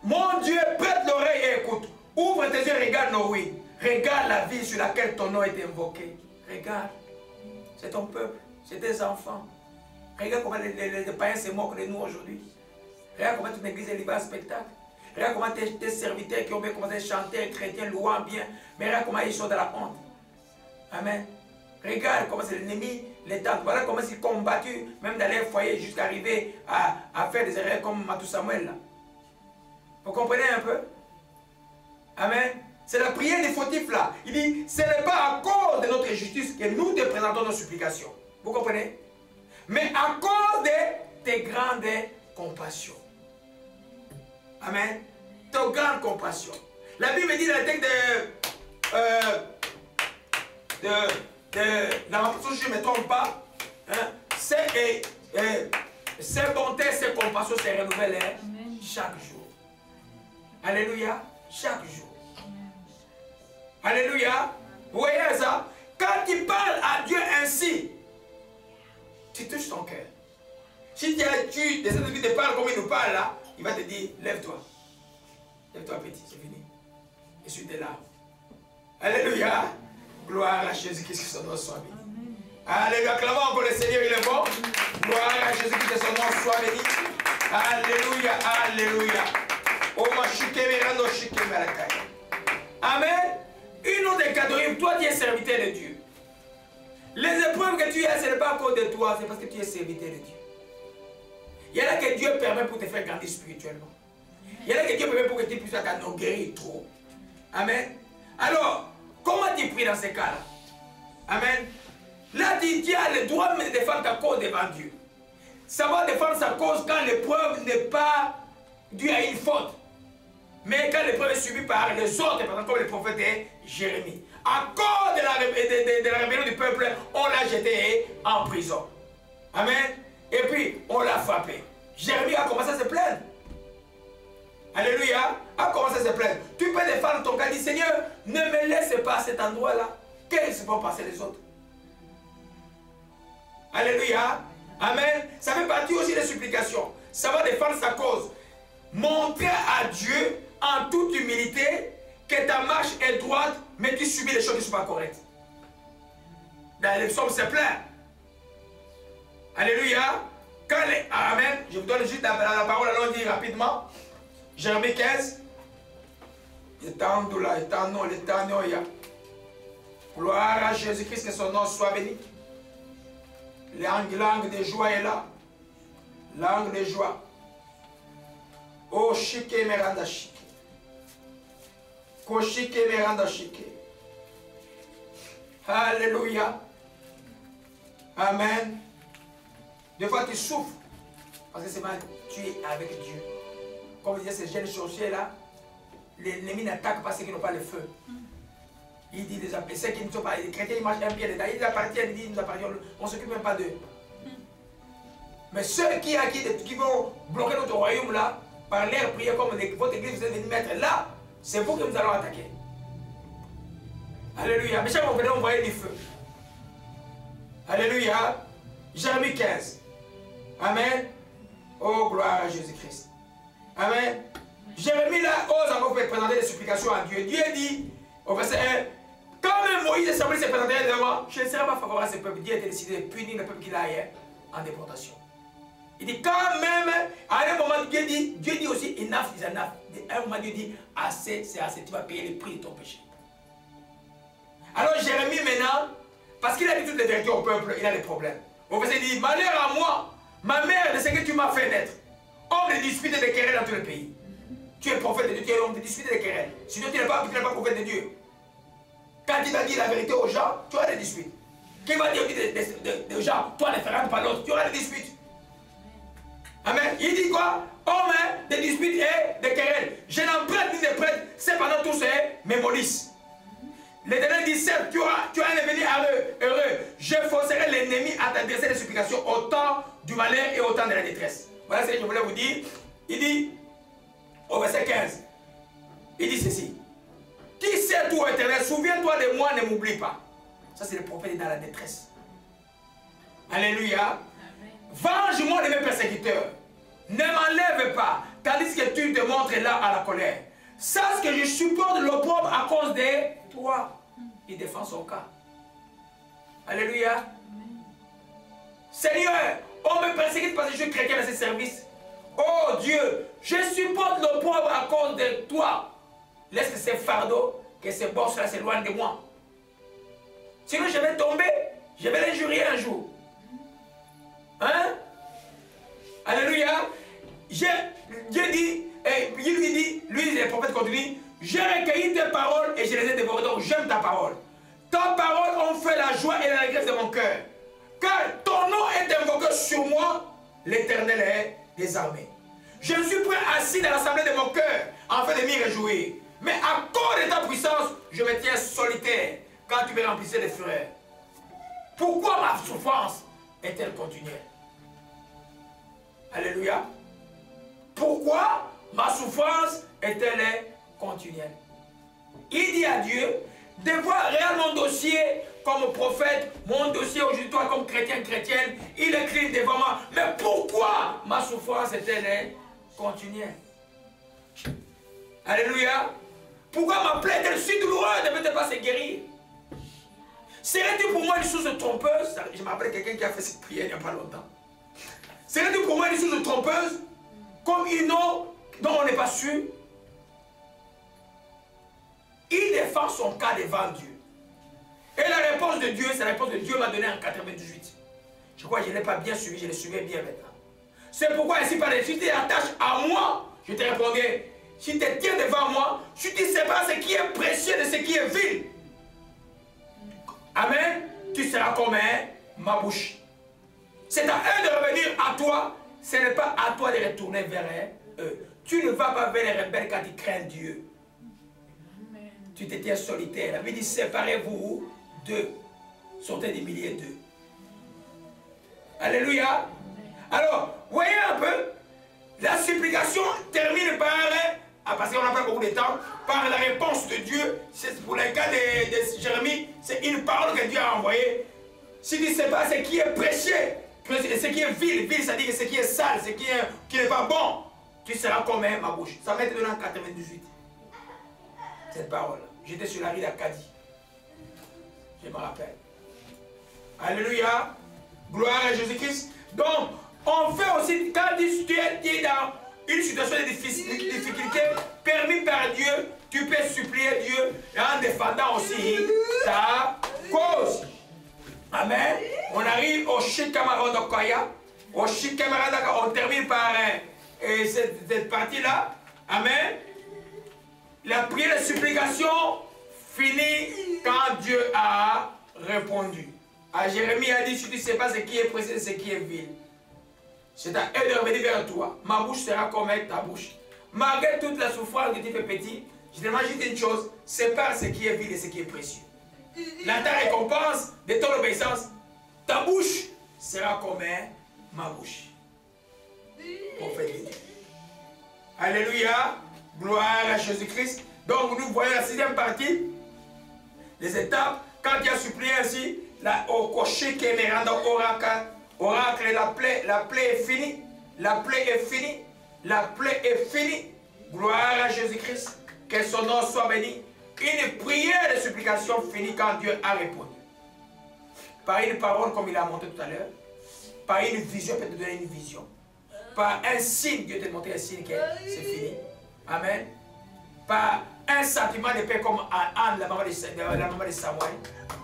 Mon Dieu, prête l'oreille et écoute. Ouvre tes yeux, regarde nos ruines. Regarde la ville sur laquelle ton nom est invoqué. Regarde. C'est ton peuple. C'est tes enfants. Regarde comment les païens se moquent de nous aujourd'hui. Regarde comment toute l'église est livrée en spectacle. Regarde comment tes serviteurs qui ont bien commencé à chanter, chrétiens, louant bien. Mais regarde comment ils sont dans la honte. Amen. Regarde comment c'est l'ennemi, l'État. Voilà comment ils sont combattus, même dans les foyers, jusqu'à arriver à faire des erreurs comme Matou Samuel. Là. Vous comprenez un peu? Amen. C'est la prière des fautifs là. Il dit, ce n'est pas à cause de notre justice que nous te présentons nos supplications. Vous comprenez? Mais à cause de tes grandes compassions. Amen. Tes grandes compassions. La Bible dit dans le texte si je ne me trompe pas, hein, ces bontés, ces compassions se renouvellent chaque jour. Alléluia. Chaque jour. Alléluia. Vous voyez ça? Quand tu parles à Dieu ainsi, tu touches ton cœur. Si tu décides de te parler comme il nous parle là, il va te dire, lève-toi. Lève-toi petit, c'est fini. Essuie tes larmes. Alléluia. Gloire à Jésus-Christ, que son nom soit béni. Alléluia. Acclamons encore le Seigneur, il est bon. Gloire à Jésus-Christ, que son nom soit béni. Alléluia. Alléluia. Amen. Une autre catégorie, toi tu es serviteur de Dieu. Les épreuves que tu as, ce n'est pas à cause de toi, c'est parce que tu es serviteur de Dieu. Il y en a que Dieu permet pour te faire grandir spirituellement. Il y en a que Dieu permet pour que tu puisses t'en guérir trop. Amen. Alors, Comment tu pries dans ces cas-là? Amen. Là, tu as le droit de défendre ta cause devant Dieu. Ça va défendre sa cause quand l'épreuve n'est pas due à une faute. Mais quand l'épreuve est subie par les autres, par exemple comme le prophète Jérémie. À cause de la rébellion du peuple, on l'a jeté en prison. Amen. Et puis, on l'a frappé. Jérémie a commencé à se plaindre. Alléluia. A commencé à se plaindre. Tu peux défendre ton cas. Dis, Seigneur, ne me laisse pas à cet endroit-là. Qu'est-ce qui va passer les autres? Alléluia. Amen. Ça fait partie aussi des supplications. Ça va défendre sa cause. Montrer à Dieu en toute humilité que ta marche est droite, mais tu subis les choses qui ne sont pas correctes. Dans les psaumes, c'est plein. Alléluia. Amen. Je vous donne juste la parole, allons dire rapidement. Jérémie 15. Gloire à Jésus-Christ, que son nom soit béni. Langue de joie est là. Langue de joie. Oh, chique meranda chique. Koshike meranda chique. Alléluia. Amen. Des fois tu souffres. Parce que c'est mal. Tu es avec Dieu. Comme disait ces jeunes sorciers là, l'ennemi n'attaque pas ceux qui n'ont pas le feu. Il dit les appels, ceux qui ne sont pas les chrétiens, ils marchent un pied dedans. Ils appartiennent, ils disent nous appartiennent, on ne s'occupe même pas d'eux. Mais ceux qui vont bloquer notre royaume là, par leur prière comme votre église vous êtes venus mettre là, c'est vous que nous allons attaquer. Alléluia. Mais chaque fois que vous venez envoyer du feu. Alléluia. Jérémie 15. Amen. Oh, gloire à Jésus-Christ. Amen. Jérémie là ose encore présenter des supplications à Dieu. Dieu dit au verset 1, quand même Moïse et Samuel se présentèrent devant moi, je ne serai pas favorable à ce peuple. Dieu a décidé de punir le peuple qu'il a en déportation. Il dit quand même, à un moment Dieu dit aussi enough is enough. À un moment Dieu dit assez, c'est assez, tu vas payer le prix de ton péché. Alors Jérémie maintenant, parce qu'il a dit toutes les vérités au peuple, il a des problèmes. Au verset il dit, malheur à moi, ma mère de ce que tu m'as fait naître. Homme de disputes et de querelles dans tout le pays. Tu es prophète de Dieu, tu es homme de disputes et de querelles. Sinon tu n'es pas prophète de Dieu. Quand il va dire la vérité aux gens, tu auras des disputes. Qui va dire aux gens, toi ne feras pas l'autre, tu auras des disputes. Amen. Il dit quoi? Homme de disputes et de querelles. Je n'en prête ni ne prête, cependant tous mes molices. L'Éternel dit, certes, tu as un avenir heureux. Je forcerai l'ennemi à t'adresser des supplications au temps du malheur et au temps de la détresse. Voilà ce que je voulais vous dire. Il dit, au verset 15, il dit ceci. Qui sait tout, Éternel, souviens-toi de moi, ne m'oublie pas. Ça, c'est le prophète dans la détresse. Alléluia. Venge-moi de mes persécuteurs. Ne m'enlève pas, tandis que tu te montres là à la colère. Sache que je supporte l'opprobre à cause de toi. Il défend son cas. Alléluia. Seigneur, on me persécute parce que je suis chrétien dans ce service. Oh Dieu, je supporte l'opprobre à cause de toi. Laisse que ces fardeaux, que ces bosses-là s'éloignent de moi. Sinon je vais tomber, je vais l'injurier un jour. Hein? Alléluia. Dieu dit, il lui dit, lui le prophète continue, j'ai recueilli tes paroles et je les ai dévorées, donc j'aime ta parole. Ta parole ont fait la joie et l'allégresse de mon cœur. Car ton nom est invoqué sur moi, l'Éternel est désarmé. Je me suis pris assis dans l'assemblée de mon cœur, afin de m'y réjouir. Mais à cause de ta puissance, je me tiens solitaire, quand tu me remplissais de fureur. Pourquoi ma souffrance est-elle continuelle? Alléluia. Pourquoi ma souffrance est-elle continuelle? Il dit à Dieu de voir réellement mon dossier comme prophète, mon dossier aujourd'hui, toi comme chrétienne, il écrit devant moi. Mais pourquoi ma souffrance est-elle continuelle? Alléluia. Pourquoi ma plaie est-elle si douloureuse, ne peut-elle pas se guérir? Serais-tu pour moi une source trompeuse? Je m'appelle quelqu'un qui a fait cette prière il n'y a pas longtemps. Serais-tu pour moi une source trompeuse? Comme une eau dont on n'est pas sûr? Il défend son cas devant Dieu. Et la réponse de Dieu, c'est la réponse que Dieu m'a donnée en 98. Je crois que je ne l'ai pas bien suivi, je le suivais bien maintenant. C'est pourquoi ainsi par si tu t'attaches à moi, je te répondrai. Si tu te tiens devant moi, si tu sépares ce qui est précieux de ce qui est vil. Amen. Tu seras comme ma bouche. C'est à eux de revenir à toi. Ce n'est pas à toi de retourner vers eux. Tu ne vas pas vers les rebelles quand ils craignent Dieu. Amen. Tu te tiens solitaire. La Bible dit séparez-vous d'eux. Sortez des milliers d'eux. Alléluia. Alors, voyez un peu. La supplication termine par, parce qu'on n'a pas beaucoup de temps, par la réponse de Dieu. Pour le cas de Jérémie, c'est une parole que Dieu a envoyée. Si tu ne sais pas ce qui est prêché, ce qui est vil, c'est-à-dire ce qui est sale, ce qui n'est pas bon, tu seras comme ma bouche. Ça m'est donné en 98. Cette parole. J'étais sur la rue d'Acadie. Je me rappelle. Alléluia. Gloire à Jésus-Christ. Donc, on fait aussi, quand tu es dans une situation de difficulté, permis par Dieu, tu peux supplier Dieu en défendant aussi ta cause. Amen. On arrive au Shikamarodokaya. Au Shikamarodokaya, on termine par cette partie-là. Amen. La prière de supplication finit quand Dieu a répondu. À Jérémie a dit, si tu ne sais pas ce qui est précieux, ce qui est vil. C'est à eux de revenir vers toi. Ma bouche sera comme ta bouche. Malgré toute la souffrance que tu fais petit, je te demande juste une chose, sépare ce qui est vil et ce qui est précieux. La ta récompense de ton obéissance, ta bouche sera comme ma bouche. Prophète de Dieu. Alléluia. Gloire à Jésus-Christ. Donc nous voyons la 6e partie, les étapes. Quand tu as supplié ainsi, au cocher qui est rendu oracle, la plaie est finie. La plaie est finie. La plaie est finie. Gloire à Jésus-Christ. Que son nom soit béni. Une prière de supplication finie quand Dieu a répondu. Par une parole comme il a montré tout à l'heure. Par une vision, peut te donner une vision. Par un signe, Dieu te montre un signe que c'est fini. Amen. Par un sentiment de paix comme Anne, la maman de Samuel.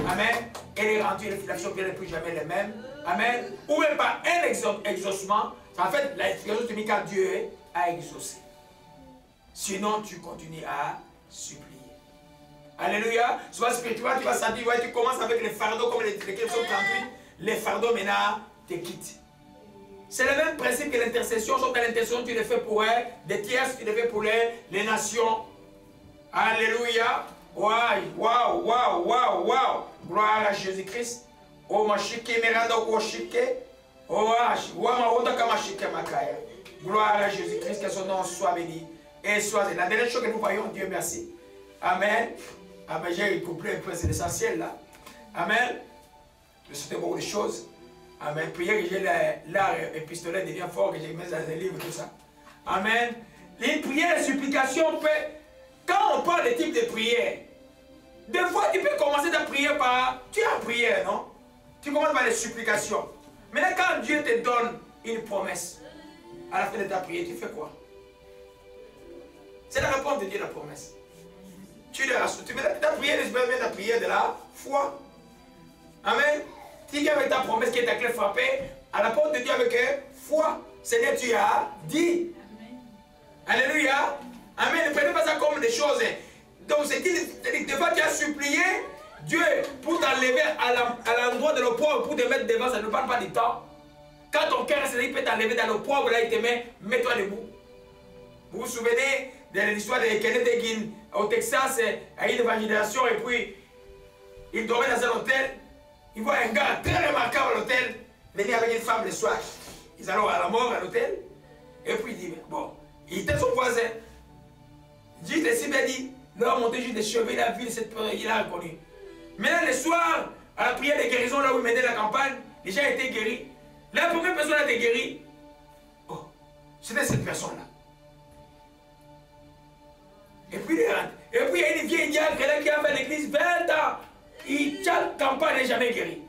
Amen. Elle est rendue une réflexion qu'elle n'est plus jamais la même. Amen. Ou même par un exaucement. En fait, l'explication se met quand Dieu a exaucé. Sinon, tu continues à supplier. Alléluia. Soit spirituel, tu vas sentir, ouais, tu commences avec les fardeaux comme les psaumes 38. Les fardeaux maintenant te quittent. C'est le même principe que l'intercession. Sauf que l'intercession, tu le fais pour des tierces, tu le fais pour les nations. Alléluia. Waouh, waouh, waouh, waouh, waouh. Gloire à Jésus-Christ. Oh, ma chique, meranda, oh, chique. Oh, gloire à Jésus-Christ, que son nom soit béni. Et soit la dernière chose que nous voyons, Dieu merci. Amen. Amen. J'ai couplé un peu, c'est l'essentiel là. Amen. Je souhaite beaucoup de choses. Amen. Prière que j'ai l'art épistolaire devient fort, que j'ai mis dans les livres, tout ça. Amen. Les prières de supplication peut. Quand on parle de type de prière, des fois tu peux commencer ta prière par. Tu es en prière, non? Tu commences par les supplications. Maintenant, quand Dieu te donne une promesse, à la fin de ta prière, tu fais quoi? C'est la réponse de Dieu, la promesse. Tu fais ta prière, ta prière de la foi. Amen. Tu viens avec ta promesse qui est ta clé frappée, à la porte de Dieu avec foi. Seigneur, tu as dit. Amen. Alléluia. Amen. Ne prenez pas ça comme des choses. Donc, c'est des fois tu as supplié Dieu pour t'enlever à l'endroit de l'opprobre, pour te mettre devant, ça ne parle pas du temps. Quand ton cœur est, il peut t'enlever dans l'opprobre, là il te met, mets-toi debout. Vous vous souvenez de l'histoire de Kenneth Hagin au Texas, à une évangélisation, et puis il dormait dans un hôtel. Il voit un gars très remarquable à l'hôtel venir avec une femme le soir. Ils allent à la mort à l'hôtel. Et puis il dit, bon, il était son voisin. Juste ici, il a dit, il a monté juste des cheveux, il a vu cette peur, il a reconnu. Maintenant, le soir, à la prière de guérison, là où il menait la campagne, les gens étaient guéris. La première personne a été guérie. Oh, c'était cette personne-là. Et puis, il y a une vieille diacre qui a fait l'église 20 ans. Chaque campagne n'est jamais guérie.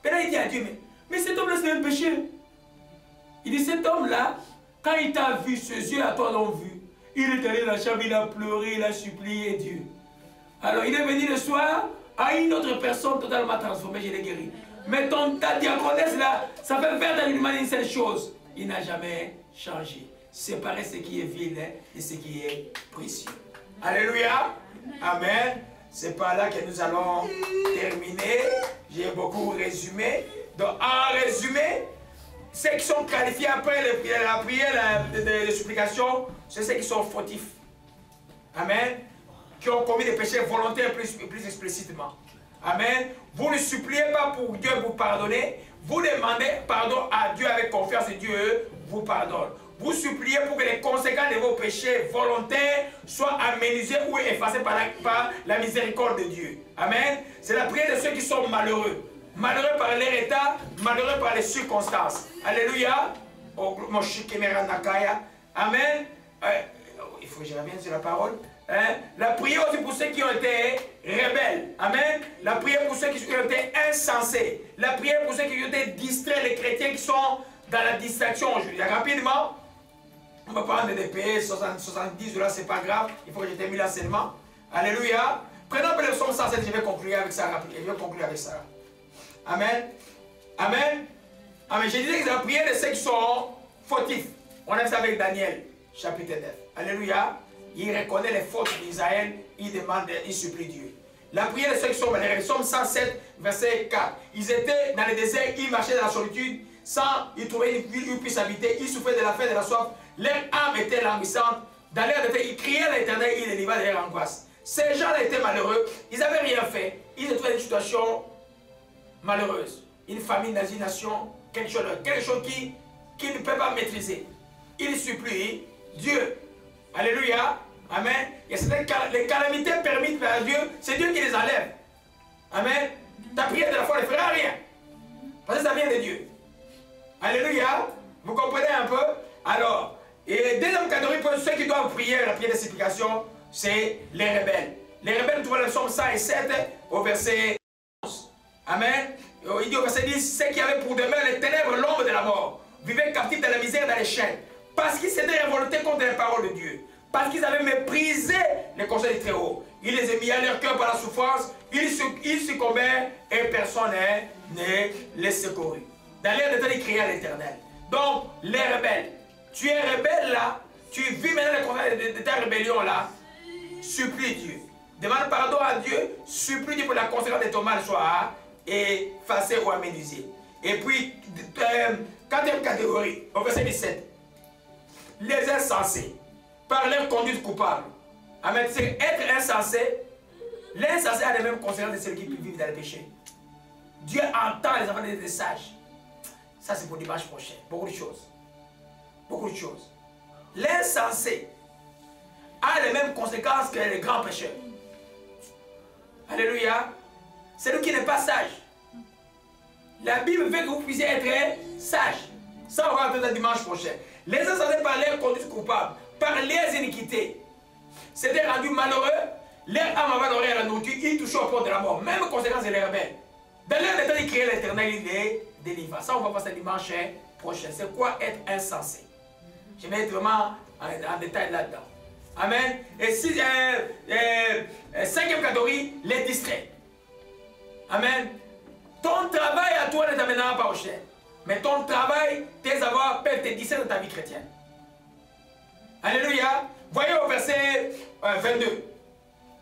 Maintenant, il dit à Dieu, mais cet homme-là, c'est un péché. Il dit, cet homme-là, quand il t'a vu, ses yeux à toi l'ont vu. Il est allé dans la chambre, il a pleuré, il a supplié Dieu. Alors, il est venu le soir à une autre personne totalement transformée, je l'ai guéri. Mais ta diaconesse là, ça fait 20 ans qu'il demande une seule chose. Il n'a jamais changé. Séparer ce qui est vil de ce qui est précieux. Alléluia. Amen. c'est par là que nous allons terminer. J'ai beaucoup résumé. Donc, en résumé, ceux qui sont qualifiés après la prière de supplication, c'est ceux qui sont fautifs. Amen. Qui ont commis des péchés volontaires plus explicitement. Amen. Vous ne suppliez pas pour Dieu vous pardonner. Vous demandez pardon à Dieu avec confiance et Dieu vous pardonne. Vous suppliez pour que les conséquences de vos péchés volontaires soient aménagées ou effacées par la miséricorde de Dieu. Amen. C'est la prière de ceux qui sont malheureux. Malheureux par leur état, malheureux par les circonstances. Alléluia. Amen. Il faut que je revienne sur la parole. La prière aussi pour ceux qui ont été rebelles. Amen. La prière pour ceux qui ont été insensés. La prière pour ceux qui ont été distraits, les chrétiens qui sont dans la distraction. Je dis rapidement. On va prendre des pays, 70 $, c'est pas grave. Il faut que je termine là seulement. Alléluia. Prenons le psaume 107, je vais conclure avec ça. Je vais conclure avec ça. Amen. Amen. Amen. Je disais que la prière de ceux qui sont fautifs. On a ça avec Daniel, chapitre 9. Alléluia. Il reconnaît les fautes d'Israël, il demande, il supplie Dieu. La prière de ceux qui sont malheureux, Psaume 107, verset 4. Ils étaient dans le désert, ils marchaient dans la solitude, sans y trouver une ville où ils puissent habiter, ils souffraient de la faim et de la soif, leur âme était languissante. Dans leur détail, ils criaient à l'Éternel, il délivra de leur angoisse. Ces gens-là étaient malheureux, ils n'avaient rien fait, ils se trouvaient dans une situation malheureuse. Une famine dans une nation, quelque chose qu'ils ne peuvent pas maîtriser. Ils supplient Dieu. Alléluia. Amen. Et les calamités permises par Dieu, c'est Dieu qui les enlève. Amen. Ta prière de la foi ne fera rien. Parce que ça vient de Dieu. Alléluia. Vous comprenez un peu? Alors, et deuxième catégorie pour ceux qui doivent prier la prière de supplication, c'est les rebelles. Les rebelles, tu vois le psaume 107 au verset 11. Amen. Il dit au verset 10, ceux qui avaient pour demeure les ténèbres, l'ombre de la mort, vivaient captifs de la misère dans les chaînes, parce qu'ils s'étaient révoltés contre les paroles de Dieu, parce qu'ils avaient méprisé les conseils du Très-Haut. Il les a mis à leur cœur par la souffrance, ils succombaient et personne ne les secourut. Dans l'air de temps, ils criaient à l'Éternel. Donc, les rebelles, tu es rebelle là, tu vis maintenant les conseils de ta rébellion là, supplie Dieu. Demande pardon à Dieu, supplie Dieu pour la conséquence de ton mal soit effacée ou aménagée. Et puis, quatrième catégorie, au verset 17. Les insensés, par leur conduite coupable. Amen. C'est être insensé. L'insensé a les mêmes conséquences de ceux qui vivent dans le péché. Dieu entend les enfants des sages. Ça, c'est pour dimanche prochain. Beaucoup de choses. Beaucoup de choses. L'insensé a les mêmes conséquences que les grands pécheurs. Alléluia. C'est lui qui n'est pas sage. La Bible veut que vous puissiez être sage. Ça, on va entendre dimanche prochain. Les insensés par leur conduite coupable, par leurs iniquités, s'étaient rendus malheureux, leur âme avait l'oreille à la nourriture, ils touchaient au port de la mort. Même conséquence de les rebelles. Dans leur état, ils criaient l'Éternel, il les délivra. Ça, on va passer dimanche prochain. C'est quoi être insensé? Je vais être vraiment en détail là-dedans. Amen. Et cinquième catégorie, les distraits. Amen. Ton travail à toi ne t'amènera pas au ciel. Mais ton travail, tes avoirs peuvent te distraire de ta vie chrétienne. Alléluia. Voyez au verset 22.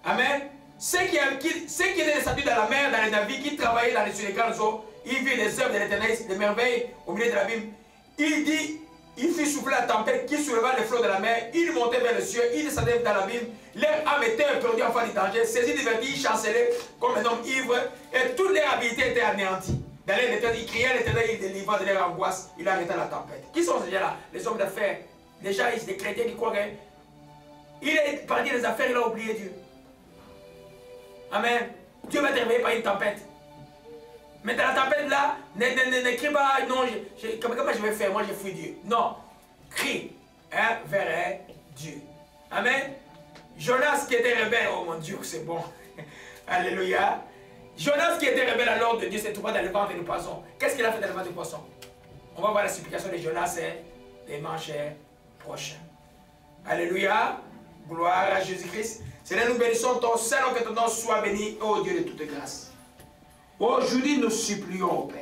Amen. Ceux qui étaient descendus dans la mer, dans les navires, qui travaillaient sur les grandes eaux, ils virent les œuvres de l'Éternel, des merveilles au milieu de l'abîme. Il dit, il fit souffler la tempête qui souleva les flots de la mer. Il montait vers le ciel, il descendait dans l'abîme. Leur âme était perdue en face du danger. Saisis divertis, ils chancelaient comme un homme ivre. Et toute leur habileté était anéantie. Dans l'air d'Éternel, il criait à l'Éternel, il délivra de leur angoisse. Il arrêta la tempête. Qui sont ces gens-là? Les hommes d'affaires. Les gens, des chrétiens qui croient qu'il est parti des affaires, il a oublié Dieu. Amen. Dieu va te réveiller par une tempête. Mais dans la tempête là, n'écris pas, non, comment je vais faire? Moi, je fuis Dieu. Non. Crie vers Dieu. Amen. Jonas qui était rebelle, oh mon Dieu, c'est bon. Alléluia. Jonas qui était rebelle à l'ordre de Dieu s'est trouvé dans le ventre du poisson. Qu'est-ce qu'il a fait dans le ventre du poisson? On va voir la supplication de Jonas dimanche prochain. Alléluia. Gloire à Jésus-Christ. Seigneur, nous bénissons ton Seigneur, que ton nom soit béni, ô Dieu de toute grâce. Aujourd'hui, nous supplions, Père,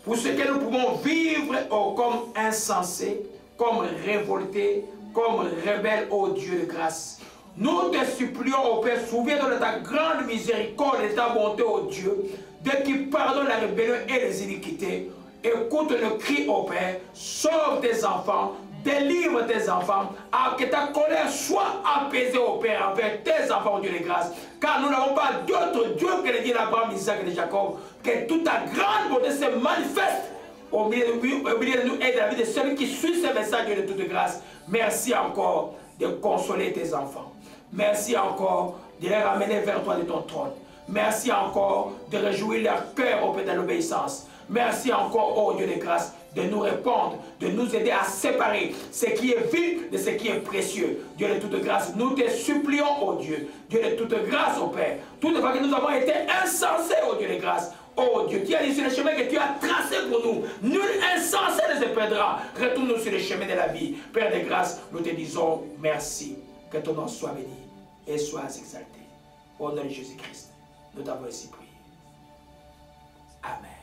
pour ce que nous pouvons vivre comme insensés, comme révoltés, comme rebelles, ô Dieu de grâce. Nous te supplions, ô Père, souviens-toi de ta grande miséricorde et de ta bonté, ô Dieu, de qui pardonne la rébellion et les iniquités. Écoute le cri, ô Père, sauve tes enfants, délivre tes enfants, que ta colère soit apaisée, ô Père, envers tes enfants, ô Dieu de grâce. Car nous n'avons pas d'autre Dieu que le Dieu d'Abraham, d'Isaac et de Jacob. Que toute ta grande bonté se manifeste au milieu de nous et de la vie de celui qui suit ce message de toute grâce. Merci encore de consoler tes enfants. Merci encore de les ramener vers toi de ton trône. Merci encore de réjouir leur cœur au Père de l'obéissance. Merci encore, ô Dieu de grâce, de nous répondre, de nous aider à séparer ce qui est vil de ce qui est précieux. Dieu de toute grâce, nous te supplions, ô Dieu. Dieu de toute grâce, ô Père. Toutefois que nous avons été insensés, ô Dieu de grâce. Oh Dieu, tu as dit sur le chemin que tu as tracé pour nous. Nul insensé ne se perdra. Retourne-nous sur le chemin de la vie. Père de grâce, nous te disons merci. Que ton nom soit béni et soit exalté. Au nom de Jésus-Christ, nous t'avons ainsi prié. Amen.